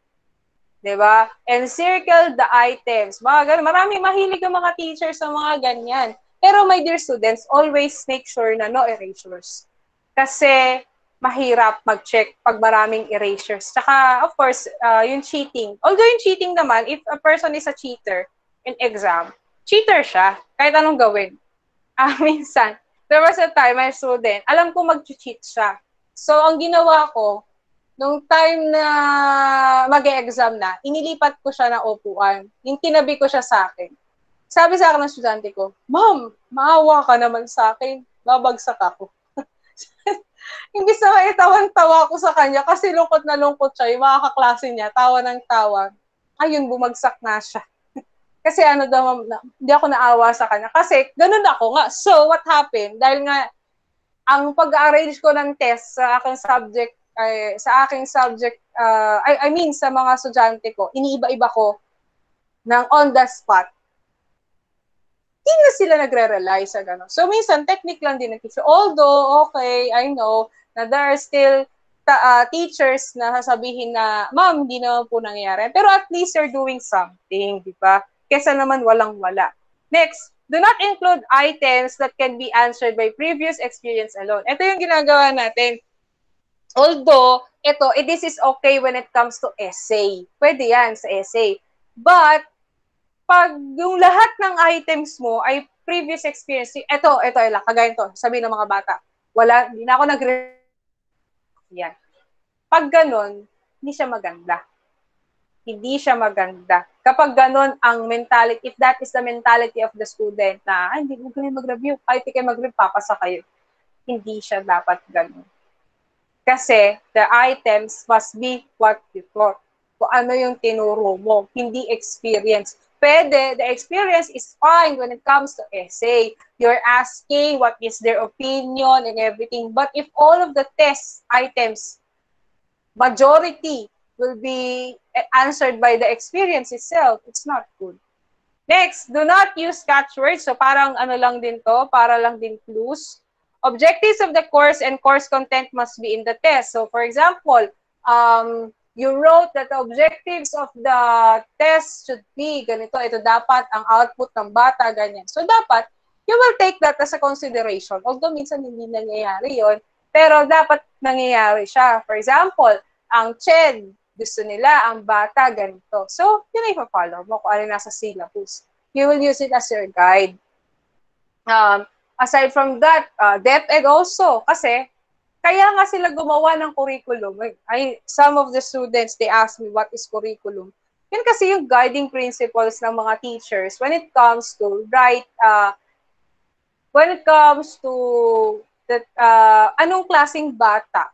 Diba? Encircle the items. Mga ganun. Marami mahilig ang mga teachers sa mga ganyan. Pero my dear students, always make sure na no erasures. Kasi mahirap mag-check pag maraming erasures. Tsaka, of course, yung cheating. Although yung cheating naman, if a person is a cheater in exam, cheater siya, kahit anong gawin. Minsan, there was a time, my student, alam ko mag-cheat siya. So, ang ginawa ko, nung time na mag-e-exam na, inilipat ko siya ng upuan. Yung tinabi ko siya sa akin. Sabi sa akin ng estudyante ko, Ma'am, maawa ka naman sa akin. Babagsak ako. Imbis na tawan-tawa ko sa kanya kasi lungkot na lungkot siya. Yung mga kaklase niya, tawa ng tawa. Ayun, bumagsak na siya. Kasi hindi ako naawa sa kanya. Kasi ganun ako nga. So, what happened? Dahil nga, ang pag-arrange ko ng test sa aking subject, sa mga estudyante ko, iniiba-iba ko ng on the spot. Hindi na sila nagre-rely sa gano'n. So, minsan, technique lang din ng teacher. Although, okay, I know na there are still teachers na sasabihin na, Ma'am, hindi naman po nangyayari. Pero at least you're doing something, di ba? Kesa naman walang-wala. Next, do not include items that can be answered by previous experience alone. Ito yung ginagawa natin. Although, this is okay when it comes to essay. Pwede yan sa essay. But, pag yung lahat ng items mo ay previous experience, kagaya ito, sabihin ng mga bata, hindi na ako yan. Pag ganun, hindi siya maganda. Hindi siya maganda. Kapag ganun ang mentality, if that is the mentality of the student na, hindi mo kayo mag-review, kahit kayo mag-review, papasa kayo. Hindi siya dapat ganun. Kasi the items must be what you taught. Kung ano yung tinuro mo, hindi experience. Pwede, the experience is fine when it comes to essay. You're asking what is their opinion and everything. But if all of the test items, majority will be answered by the experience itself, it's not good. Next, do not use catchwords. So parang lang din to, para lang din clues. Objectives of the course and course content must be in the test. So for example, you wrote that the objectives of the test should be ganito, ito dapat ang output ng bata, ganyan. So dapat, you will take that as a consideration. Although minsan hindi nangyayari yon, pero dapat nangyayari siya. For example, ang CHED, gusto nila, ang bata, ganito. So, yun ay pa-follow mo kung ano nasa syllabus. You will use it as your guide. Aside from that, DepEd also, kasi kaya nga sila gumawa ng curriculum. Some of the students, they ask me, what is curriculum? Yun kasi yung guiding principles ng mga teachers when it comes to anong klaseng bata,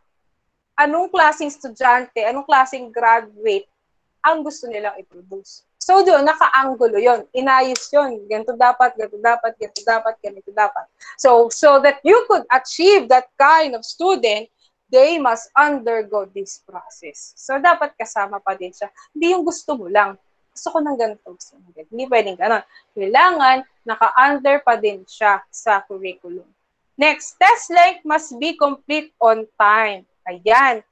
anong klaseng estudyante, anong klaseng graduate ang gusto nilang i-produce. So doon, naka-angulo yon, inayos yon, ganito dapat, ganito dapat, ganito dapat, ganito dapat. So that you could achieve that kind of student, they must undergo this process. So dapat kasama pa din siya. Hindi yung gusto mo lang. Gusto ko ng ganito, gusto ko ng ganito. Hindi pwedeng gano'n. Kailangan, naka-under pa din siya sa curriculum. Next, test length must be complete on time. Ayan.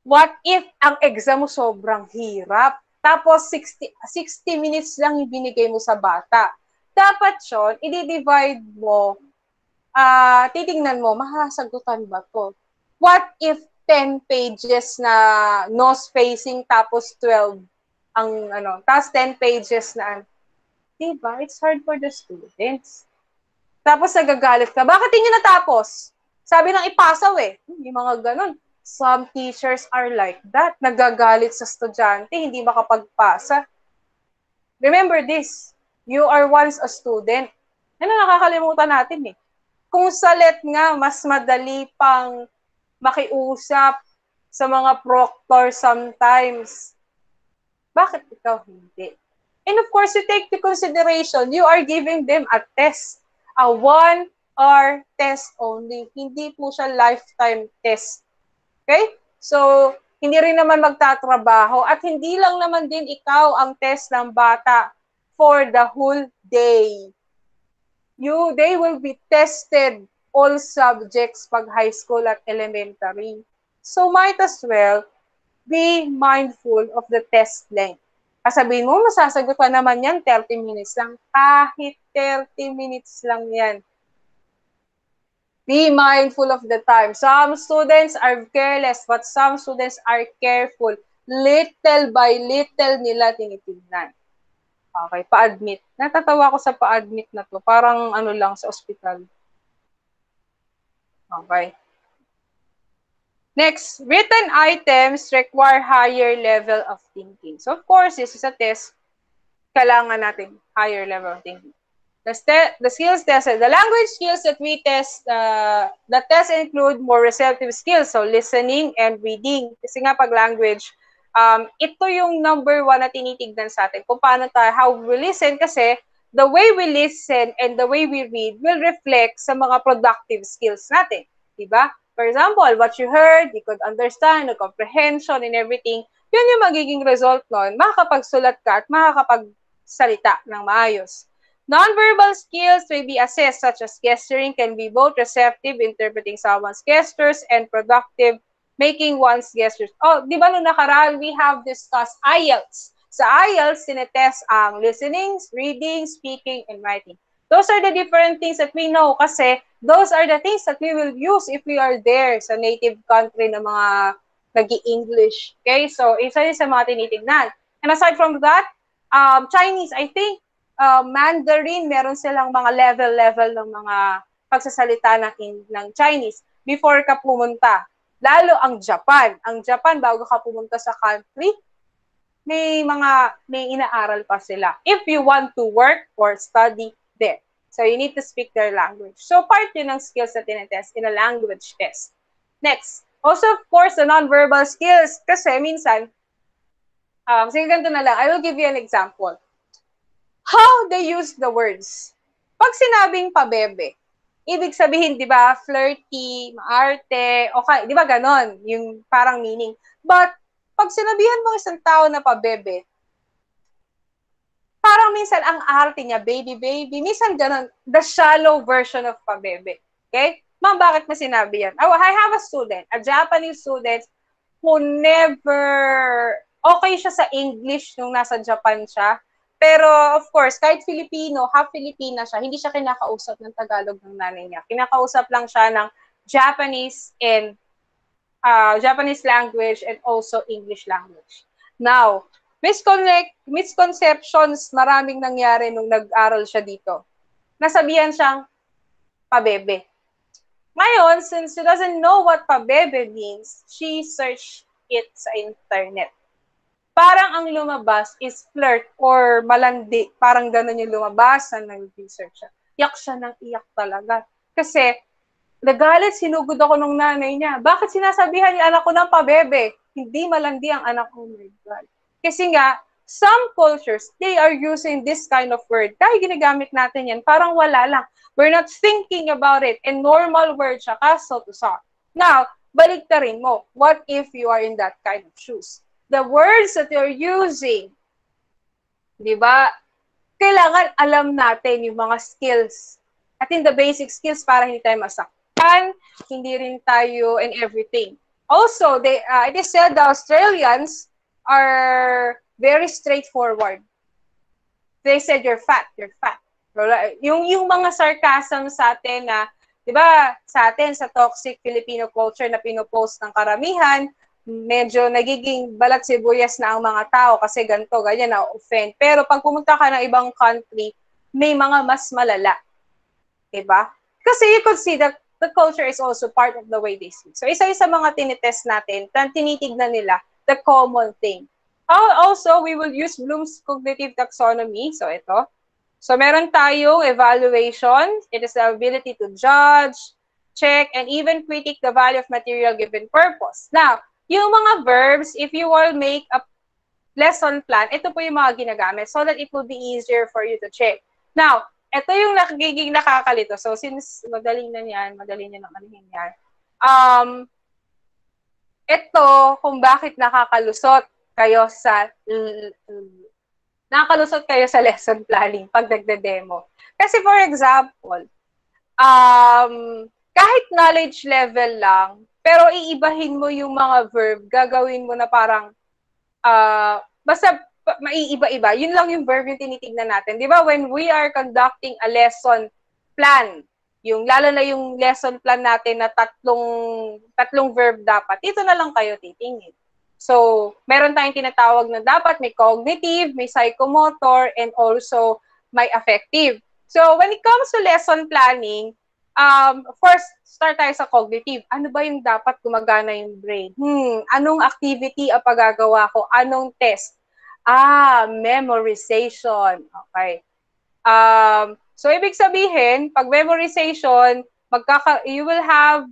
What if ang exam mo sobrang hirap? Tapos 60 minutes lang yung binigay mo sa bata. Dapat yun, i-divide mo, titingnan mo, makasagutan ba to? What if 10 pages na nose facing tapos 12 ang tapos 10 pages na diba? It's hard for the students. Tapos nagagalit ka, bakit hindi natapos? Sabi ng ipasaw yung mga ganun. Some teachers are like that. Nagagalit sa estudyante, hindi makapagpasa. Remember this, you are once a student. Nakakalimutan natin Kung sa LET nga, mas madali pang makiusap sa mga proctor sometimes. Bakit ikaw hindi? And of course, you take into consideration, you are giving them a test. A 1-hour test only. Hindi po siya lifetime test. Okay? So, hindi rin naman magtatrabaho at hindi lang naman din ikaw ang test ng bata for the whole day. They will be tested all subjects pag high school at elementary. So, might as well be mindful of the test length. Sabihin mo, masasagot ka naman yan, 30 minutes lang. Kahit 30 minutes lang yan. Be mindful of the time. Some students are careless, but some students are careful. Little by little nila tinitignan. Okay, pa-admit. Natatawa ko sa pa-admit na to. Parang lang sa ospital. Okay. Next, written items require higher level of thinking. So, of course, this is a test. Kailangan natin higher level of thinking. The skills tested. The language skills that we test, the tests include more receptive skills. So, listening and reading. Kasi nga pag language, ito yung number 1 na tinitignan sa atin. Kung paano tayo, how we listen. Kasi the way we listen and the way we read will reflect sa mga productive skills natin. Diba? For example, what you heard, you could understand, the comprehension and everything. Yun yung magiging result nun. Makakapagsulat ka at makakapagsalita ng maayos. Non-verbal skills may be assessed, such as gesturing can be both receptive, interpreting someone's gestures, and productive, making one's gestures. Oh, di ba nung nakaraan, we have discussed IELTS. Sa IELTS, sinetest ang listening, reading, speaking, and writing. Those are the different things that we know kasi those are the things that we will use if we are there sa native country ng mga nag-i-English. Okay? So, isa sa mga tinitignan. And aside from that, Chinese, I think, Mandarin, meron silang mga level ng mga pagsasalita ng Chinese before ka pumunta. Lalo ang Japan. Ang Japan, bago ka pumunta sa country, may inaaral pa sila. If you want to work or study there. So, you need to speak their language. So, part yun ng skills na tinetest in a language test. Next. Also, of course, the non-verbal skills. Kasi minsan, sige ganito na lang. I will give you an example. How they use the words. Pag sinabing pabebe, ibig sabihin, di ba, flirty, maarte, okay, di ba ganon, yung parang meaning. But, pag sinabihan mo isang tao na pabebe, parang minsan ang arte niya, baby, minsan ganon, the shallow version of pabebe. Okay? Ma'am, bakit mo sinabi yan? Oh, I have a student, a Japanese student, who never, okay siya sa English nung nasa Japan siya, pero, of course, kahit Filipino, half Filipina siya, hindi siya kinakausap ng Tagalog ng nanay niya. Kinakausap lang siya ng Japanese and Japanese language and also English language. Now, misconceptions, maraming nangyari nung nag-aral siya dito. nasabihan siyang pabebe. Ngayon, since she doesn't know what pabebe means, she searched it sa internet. Parang ang lumabas is flirt or malandi. Parang ganun yung lumabas na nag-research siya. Iyak siya ng iyak talaga. Kasi, nagalit, sinugod ako nung nanay niya. Bakit sinasabihan yung anak ko ng pabebe? Hindi malandi ang anak ko. Oh my God. Kasi nga, some cultures, they are using this kind of word. Dahil ginagamit natin yan, parang wala lang. We're not thinking about it. And normal word siya, so to so. Now, baliktarin mo. What if you are in that kind of shoes? The words that you're using, di ba? Kailangan alam natin yung mga skills. At in the basic skills para hindi tayo masaktan, hindi rin tayo and everything. Also, it is said the Australians are very straightforward. They said, you're fat, you're fat. Yung mga sarcasm sa atin na, di ba, sa atin, sa toxic Filipino culture na pinopost ng karamihan, medyo nagiging balat sibuyas na ang mga tao kasi ganito, ganyan, na-offend. Pero pag pumunta ka ng ibang country, may mga mas malala. Diba? Kasi you could see that the culture is also part of the way they see. So, isa-isa mga tinitest natin, tinitignan nila the common thing. Also, we will use Bloom's cognitive taxonomy. So, ito. So, meron tayong evaluation. It is the ability to judge, check, and even critique the value of material given purpose. Now, yung mga verbs, if you will make a lesson plan, ito po yung mga ginagamit so that it will be easier for you to check. Now, ito yung nagiging nakakalito. So, since madali niya ng anuhin yan. Ito, kung bakit nakakalusot kayo sa lesson planning pag nagde-demo. Kasi for example, kahit knowledge level lang, pero iibahin mo yung mga verb, gagawin mo na parang, basta maiiba-iba. Yun lang yung verb yung tinitignan natin. Di ba, when we are conducting a lesson plan, lalo na yung lesson plan natin na tatlong verb dapat, dito na lang kayo titingin. So, meron tayong tinatawag na dapat may cognitive, may psychomotor, and also may affective. So, when it comes to lesson planning, first, start tayo sa cognitive. Ano ba yung dapat gumagana yung brain? Anong activity ang pagagawa ko? Anong test? Memorization. Okay. So, ibig sabihin, pag memorization, you will have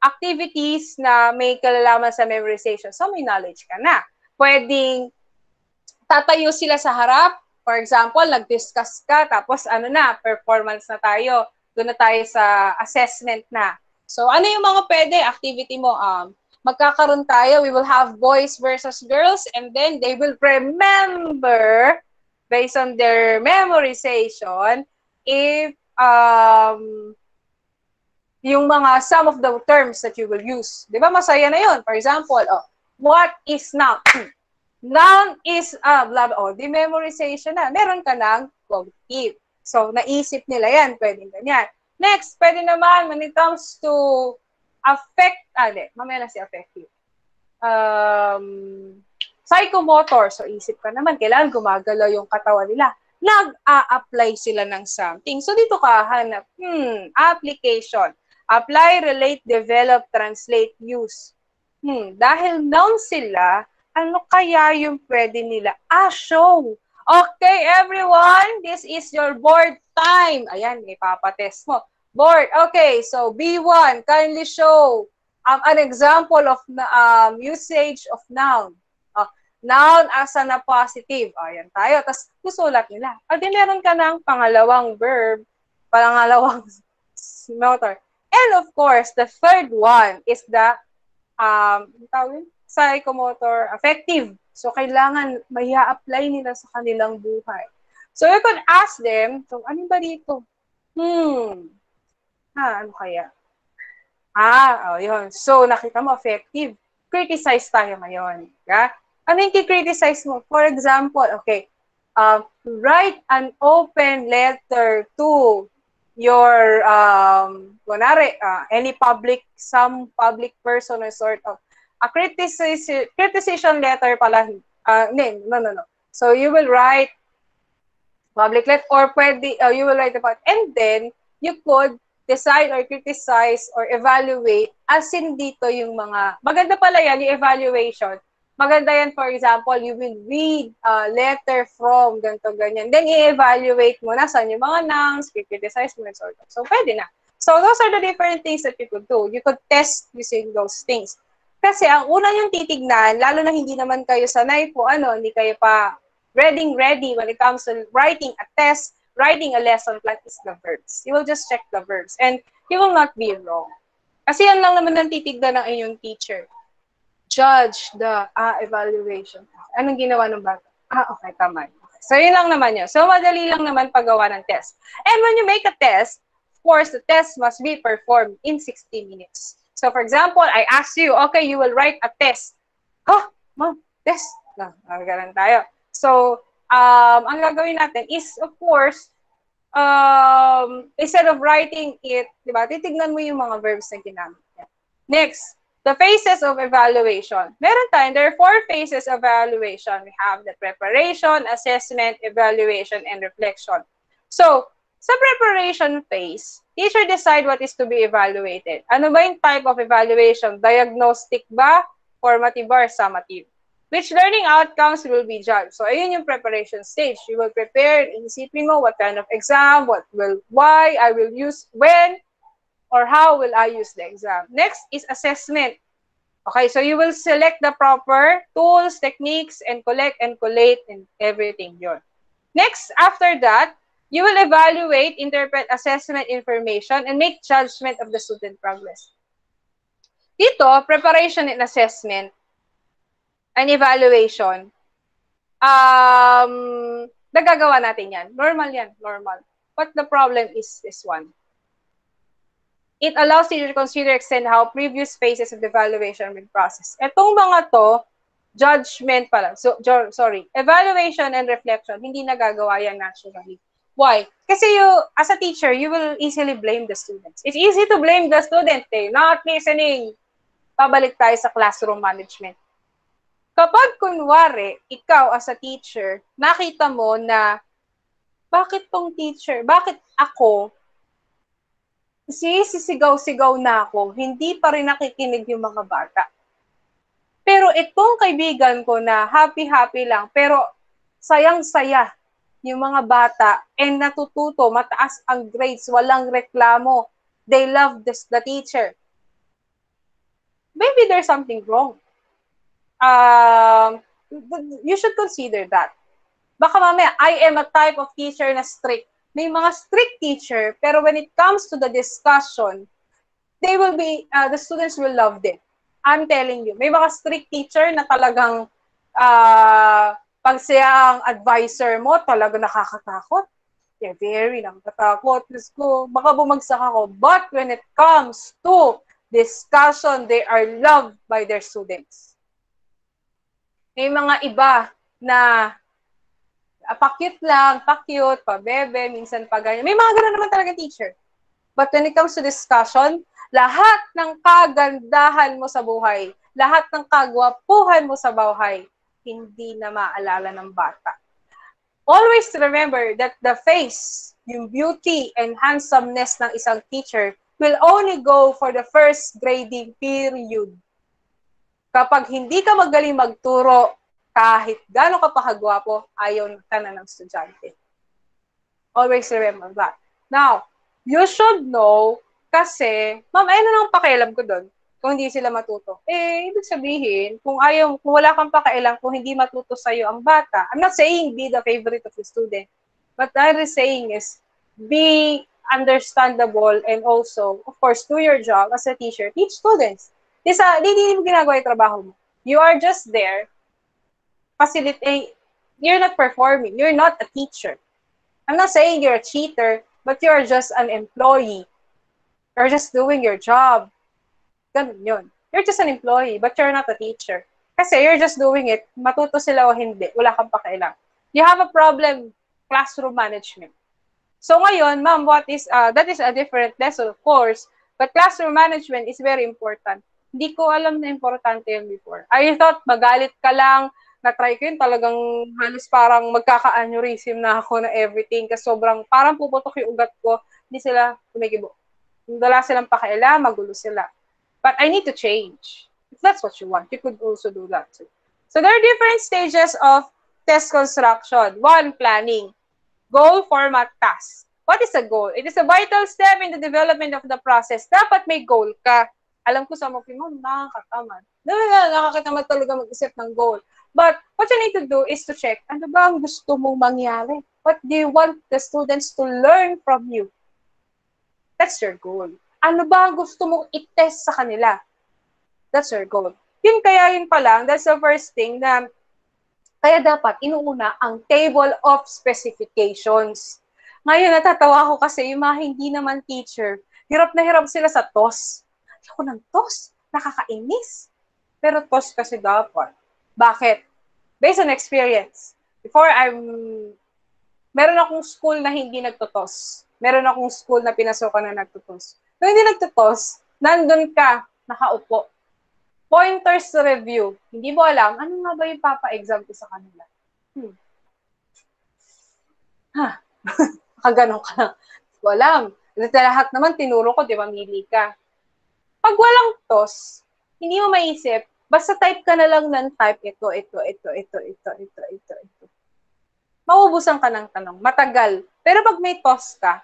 activities na may kalalaman sa memorization. So, may knowledge ka na. Pwedeng tatayo sila sa harap. For example, nag-discuss ka, tapos performance na tayo. Doon na tayo sa assessment na. So, ano yung mga pwede activity mo? Magkakaroon tayo, we will have boys versus girls, and then they will remember, based on their memorization, if yung some of the terms that you will use. Di ba, masaya na yun? For example, what is noun? Noun is, blah, blah, di memorization na. Meron ka ng cognitive. So, naisip nila yan, pwedeng ganyan. Next, pwede naman, when it comes to mamaya na si affective. Psychomotor. So, isip ka naman, kailangan gumagalaw yung katawan nila. Nag-a-apply sila ng something. So, dito ka hanap, application. Apply, relate, develop, translate, use. Dahil noun sila, ano kaya yung pwede nila? Show. Okay, everyone, this is your board time. Ayan, ipapatest mo. Board. Okay, so B1, kindly show an example of usage of noun. Noun as an appositive. Ayan tayo. Tapos, susulat nila. Di meron ka ng pangalawang verb, pangalawang motor. And of course, the third one is the psychomotor affective. So, kailangan maya-apply nila sa kanilang buhay. So, you could ask them, so, ano ba dito? Ano kaya? Yun. So, nakita mo, effective. Criticize tayo ngayon. Yeah? Ano yung criticize mo? For example, okay, write an open letter to your, some public person or sort of, a criticism letter pala. No. So, you will write public life, or pwede, you will write about, and then you could decide or criticize or evaluate, as in dito yung mga, maganda pala yan, yung evaluation. Maganda yan, for example, you will read a letter from ganito, ganyan. Then, i-evaluate mo na saan yung mga nouns, criticize mo, and sort of. So, pwede na. So, those are the different things that you could do. You could test using those things. Kasi, ang una yung titignan, lalo na hindi naman kayo sanay po, hindi kayo pa ready when it comes to writing a test, writing a lesson plan is the verbs. You will just check the verbs and you will not be wrong. Kasi yan lang naman ang titignan ng inyong teacher. Judge the evaluation. Anong ginawa ng bata? Okay, tama. So, yun lang naman yun. So, madali lang naman paggawa ng test. And when you make a test, of course, the test must be performed in 60 minutes. So, for example, I ask you, okay, you will write a test. Ma'am, test. Ganun tayo. So, ang gagawin natin is, of course, instead of writing it, diba, titignan mo yung mga verbs na ginamit. Next, the phases of evaluation. Meron tayo, there are 4 phases of evaluation. We have the preparation, assessment, evaluation, and reflection. So, sa preparation phase, teacher decide what is to be evaluated. Ano ba yung type of evaluation? Diagnostic ba? Formative ba? Or summative? Which learning outcomes will be judged? So, ayun yung preparation stage. You will prepare, inisipin mo what kind of exam, why I will use, when, or how will I use the exam. Next is assessment. Okay, so you will select the proper tools, techniques, and collect and collate and everything yun. Next, after that, you will evaluate, interpret assessment information, and make judgment of the student progress. Dito, preparation and assessment and evaluation, nagagawa natin yan. Normal yan, normal. But the problem is this one. It allows you to consider, extend how previous phases of the evaluation will process. Etong mga to, judgment pala. So, sorry, evaluation and reflection, hindi nagagawa yan naturally. Why? Kasi you, as a teacher, you will easily blame the students. It's easy to blame the student. They're not listening. Pabalik tayo sa classroom management. Kapag kunwari, ikaw as a teacher, nakita mo na, bakit tong teacher, bakit ako, sisigaw-sigaw na ako, hindi pa rin nakikinig yung mga bata. Pero itong kaibigan ko na happy-happy lang, pero sayang-saya yung mga bata and natututo, mataas ang grades, walang reklamo. They love the teacher. Maybe there's something wrong. You should consider that. Baka mamaya, I am a type of teacher na strict. May mga strict teacher, pero when it comes to the discussion, they will be, the students will love them. I'm telling you, may mga strict teacher na talagang, pag siya ang advisor mo, talaga nakakatakot. They're very nakakatakot. Baka bumagsak ako. But when it comes to discussion, they are loved by their students. May mga iba na pa-cute lang, pa-cute, pa-bebe, minsan pa-ganyan. May mga gano'n naman talaga teacher. But when it comes to discussion, lahat ng kagandahan mo sa buhay, lahat ng kagwapuhan mo sa buhay, hindi na maalala ng bata. Always remember that the face, yung beauty and handsomeness ng isang teacher will only go for the first grading period. Kapag hindi ka magaling magturo, kahit gano'n ka pa kagwapo, ayaw ka na ng estudyante. Always remember that. Now, you should know, kasi, ma'am, ayun na lang pakialam ko doon, kung hindi sila matuto. Ibig sabihin, kung wala kang pakialam, kung hindi matuto sa'yo ang bata, I'm not saying be the favorite of the student, but what I'm saying is, be understandable and also, of course, do your job as a teacher. Teach students. Hindi mo ginagawa yung trabaho mo. You are just there, facilitate. You're not performing. You're not a teacher. I'm not saying you're a cheater, but you're just an employee. You're just doing your job. Ganun yun. You're just an employee, but you're not a teacher. Kasi you're just doing it, matuto sila o hindi, wala kang pakialam. You have a problem, classroom management. So ngayon, ma'am, that is a different lesson, of course, but classroom management is very important. Hindi ko alam na importante yun before. I thought magalit ka lang, na-try ko yun, talagang halos parang magkaka-aneurysm na ako na everything kasi sobrang parang puputok yung ugat ko, hindi sila tumikibo. Wala silang pakialam, magulo sila. But I need to change. If that's what you want, you could also do that too. So there are different stages of test construction. One, planning. Goal, format, task. What is a goal? It is a vital step in the development of the process. Dapat may goal ka. Alam ko sa mga Pinoy, nakakatamad. Nakakatamad talaga mag-isip ng goal. But what you need to do is to check, ano ba ang gusto mong mangyari? What do you want the students to learn from you? That's your goal. Ano ba ang gusto mong i-test sa kanila? That's your goal. Yun pa lang, that's the first thing na kaya dapat inuuna ang table of specifications. Ngayon, natatawa ko kasi yung mga hindi naman teacher, hirap na hirap sila sa TOS. Ako ng TOS, nakakainis. Pero TOS kasi dapat. Bakit? Based on experience. Meron akong school na hindi nagtutos. Meron akong school na pinasokan na nagtutos. Kung hindi nagtutos, nandun ka, nakaupo. Pointers to review. Hindi mo alam, ano nga ba yung papa-exam ko sa kanila? Kaganon ka lang. Hindi ko alam. Lahat naman tinuro ko, di ba, mili ka. Pag walang TOS, hindi mo maisip, basta type ka na lang ng type, ito. Mauubusan ka ng tanong. Matagal. Pero pag may TOS ka,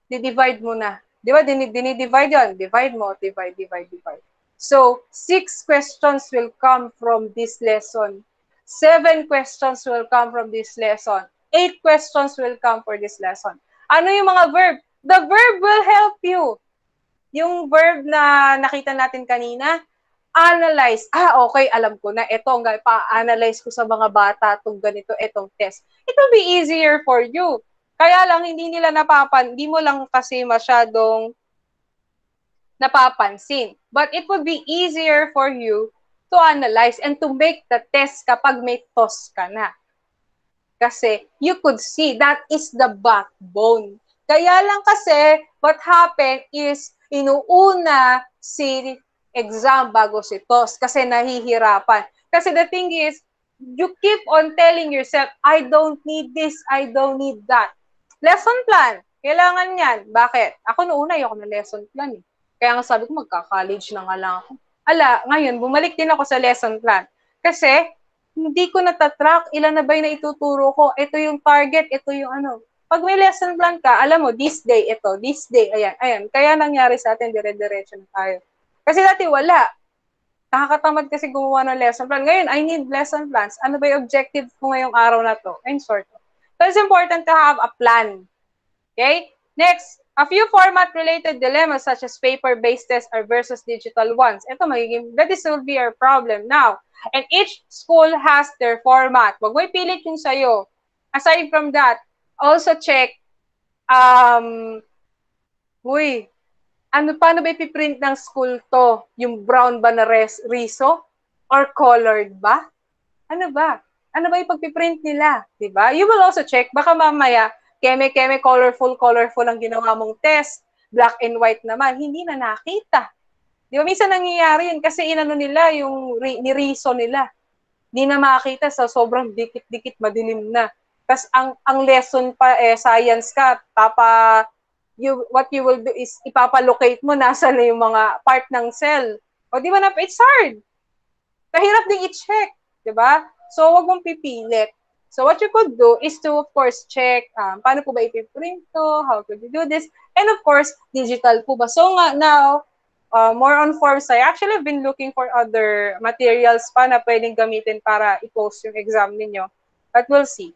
di-divide mo na. Di ba, dinidivide yun. Divide mo, divide. So, 6 questions will come from this lesson. 7 questions will come from this lesson. 8 questions will come for this lesson. Ano yung mga verb? The verb will help you. Yung verb na nakita natin kanina, analyze. Okay, alam ko na. Ito, pa-analyze ko sa mga bata itong ganito, itong test. It will be easier for you. Kaya lang, hindi mo lang kasi masyadong napapansin. But it would be easier for you to analyze and to make the test kapag may TOS ka na. Kasi you could see that is the backbone. Kaya lang kasi, what happened is, inuuna si exam bago si TOS kasi nahihirapan. Kasi the thing is, you keep on telling yourself, I don't need this, I don't need that. Lesson plan, kailangan yan. Bakit? Ako noon ayoko na lesson plan eh. Kaya nga sabi ko, magka-college na nga lang ako. Ngayon, bumalik din ako sa lesson plan. Kasi, hindi ko natatrack ilan na ba yung naituturo ko. Ito yung target, ito yung ano. Pag may lesson plan ka, alam mo, this day, ito, this day, ayan. Kaya nangyari sa atin, dire-diretso na tayo. Kasi dati wala. Nakakatamad kasi gumawa ng lesson plan. Ngayon, I need lesson plans. Ano ba yung objective ko ngayong araw na to? And sort of. So, it's important to have a plan. Okay? Next, a few format-related dilemmas such as paper-based tests versus digital ones. This will be our problem now. And each school has their format. Wag mo ipilit yung sa'yo. Aside from that, also check, paano ba ipiprint ng school to? Yung brown ba na riso? Or colored ba? Ano ba? Ano ba yung pagpiprint nila? Diba? You will also check, baka mamaya, keme, colorful ang ginawa mong test, black and white naman, hindi na nakita. Di ba, minsan nangyayari yun kasi inano nila, yung niriso nila. Hindi na makita sa sobrang dikit-dikit, madilim na. Tapos ang lesson pa, science ka, what you will do is, ipapalocate mo nasa na yung mga part ng cell. O di ba na, it's hard. Kahirap ding i-check. Di ba? So, wag mong pipilit. So what you could do is to, of course, check paano po ba ipiprint to, how could you do this, and of course, digital po ba. So now, more on forms, I actually have been looking for other materials pa na pwedeng gamitin para i-post yung exam ninyo. But we'll see.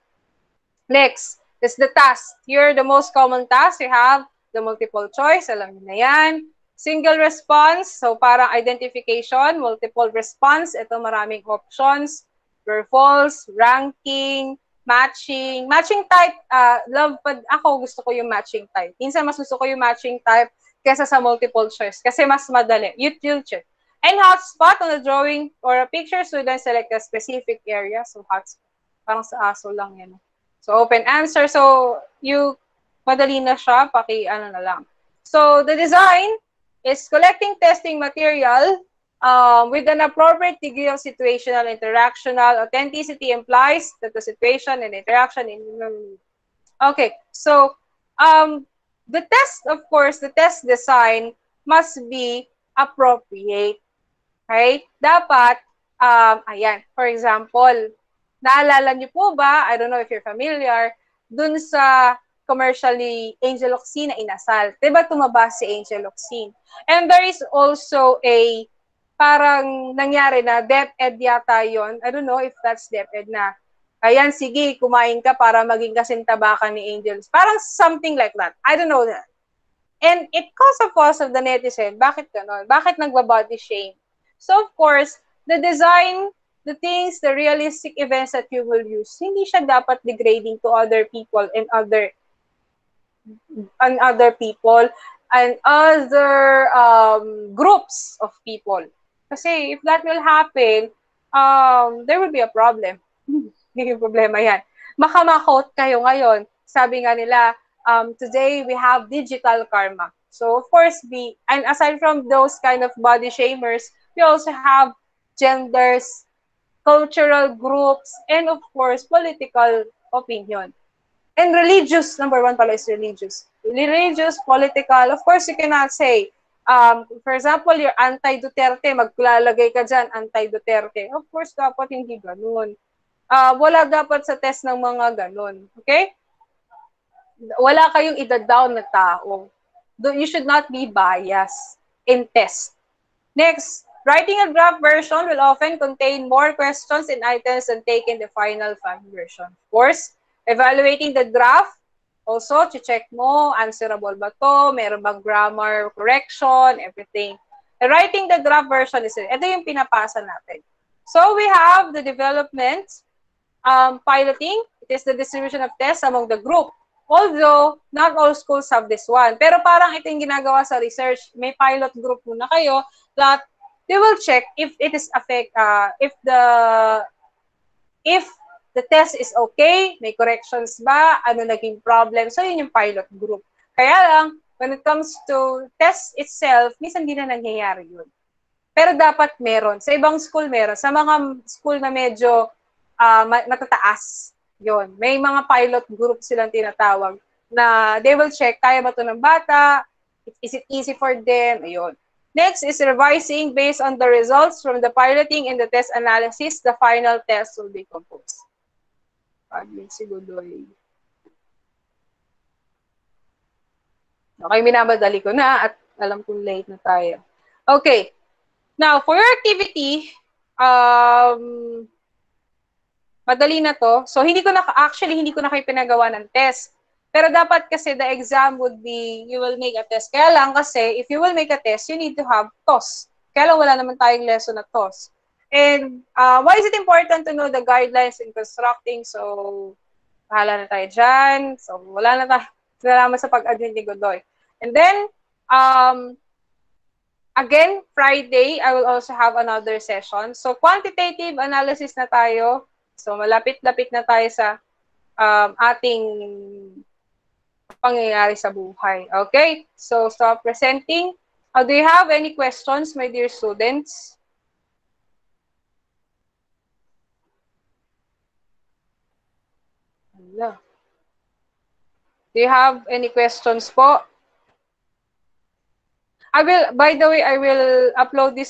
Next is the task. Here, the most common task, you have the multiple choice, alam niyo na yan. Single response, so parang identification, multiple response, ito maraming options. True, false, ranking, matching. Matching type, ako gusto ko yung matching type. Minsan mas gusto ko yung matching type kesa sa multiple choice kasi mas madali. You'll check. And hotspot on the drawing or a picture, students select a specific area. So hotspot. Parang sa aso lang yan. So open answer. So madali na siya, na lang. So the design is collecting testing material with an appropriate degree of situational interactional authenticity implies that the situation and interaction in okay, so the test, of course, the test design must be appropriate. Okay? Dapat, ayan, for example, naalala niyo po ba, I don't know if you're familiar, dun sa commercially Angel Oxine na inasal. Diba tumaba si Angel Oxine? And there is also a parang nangyari na DepEd yata yon. I don't know if that's DepEd na. Ayan, sige, kumain ka para maging kasintaba ka ni Angels. Parang something like that. I don't know that. And it caused a fuss of the netizen. Bakit ganon? Bakit nagbabody shame? So, of course, the design, the things, the realistic events that you will use, hindi siya dapat degrading to other people and other people and other groups of people. Kasi if that will happen, there will be a problem. Hindi yung problema yan. Makamakot kayo ngayon. Sabi nga nila, today we have digital karma. So of course, and aside from those kind of body shamers, we also have genders, cultural groups, and of course, political opinion. And religious, number one pala is religious. Religious, political, of course, you cannot say, for example, you're anti-Duterte, maglalagay ka dyan, anti-Duterte. Of course, dapat hindi ganun. Wala dapat sa test ng mga ganun. Okay? Wala kayong ida-down na tao. You should not be biased in test. Next, writing a draft version will often contain more questions and items than taking the final version. Of course, evaluating the draft, also, check mo, answerable ba to, meron bang grammar correction, everything. And writing the draft version is, ito yung pinapasa natin. So, we have the development, piloting, it is the distribution of tests among the group. Although, not all schools have this one. Pero parang ito yung ginagawa sa research, may pilot group muna kayo that they will check if it is if the test is okay, may corrections ba, ano naging problem. So, yun yung pilot group. Kaya lang, when it comes to test itself, minsan hindi na nangyayari yun. Pero dapat meron. Sa ibang school meron. Sa mga school na medyo matataas, yun. May mga pilot group silang tinatawag na they will check, kaya ba ito ng bata? Is it easy for them? Ayun. Next is revising based on the results from the piloting and the test analysis. The final test will be composed. Okay, minabadali ko na at alam kong late na tayo. Okay. Now, for your activity, madali na to. So, hindi ko na kayo pinagawa ng test. Pero dapat kasi the exam would be, you will make a test. Kaya lang kasi, if you will make a test, you need to have TOS. Kaya lang wala naman tayong lesson na TOS. And why is it important to know the guidelines in constructing? So, bahala na tayo dyan. So, wala na tayo. Salamat sa pag-admin ni Godoy. And then, again, Friday, I will also have another session. So, quantitative analysis na tayo. So, malapit-lapit na tayo sa ating pangyayari sa buhay. Okay? So, stop presenting. Do you have any questions, my dear students? Do you have any questions po? By the way, I will upload this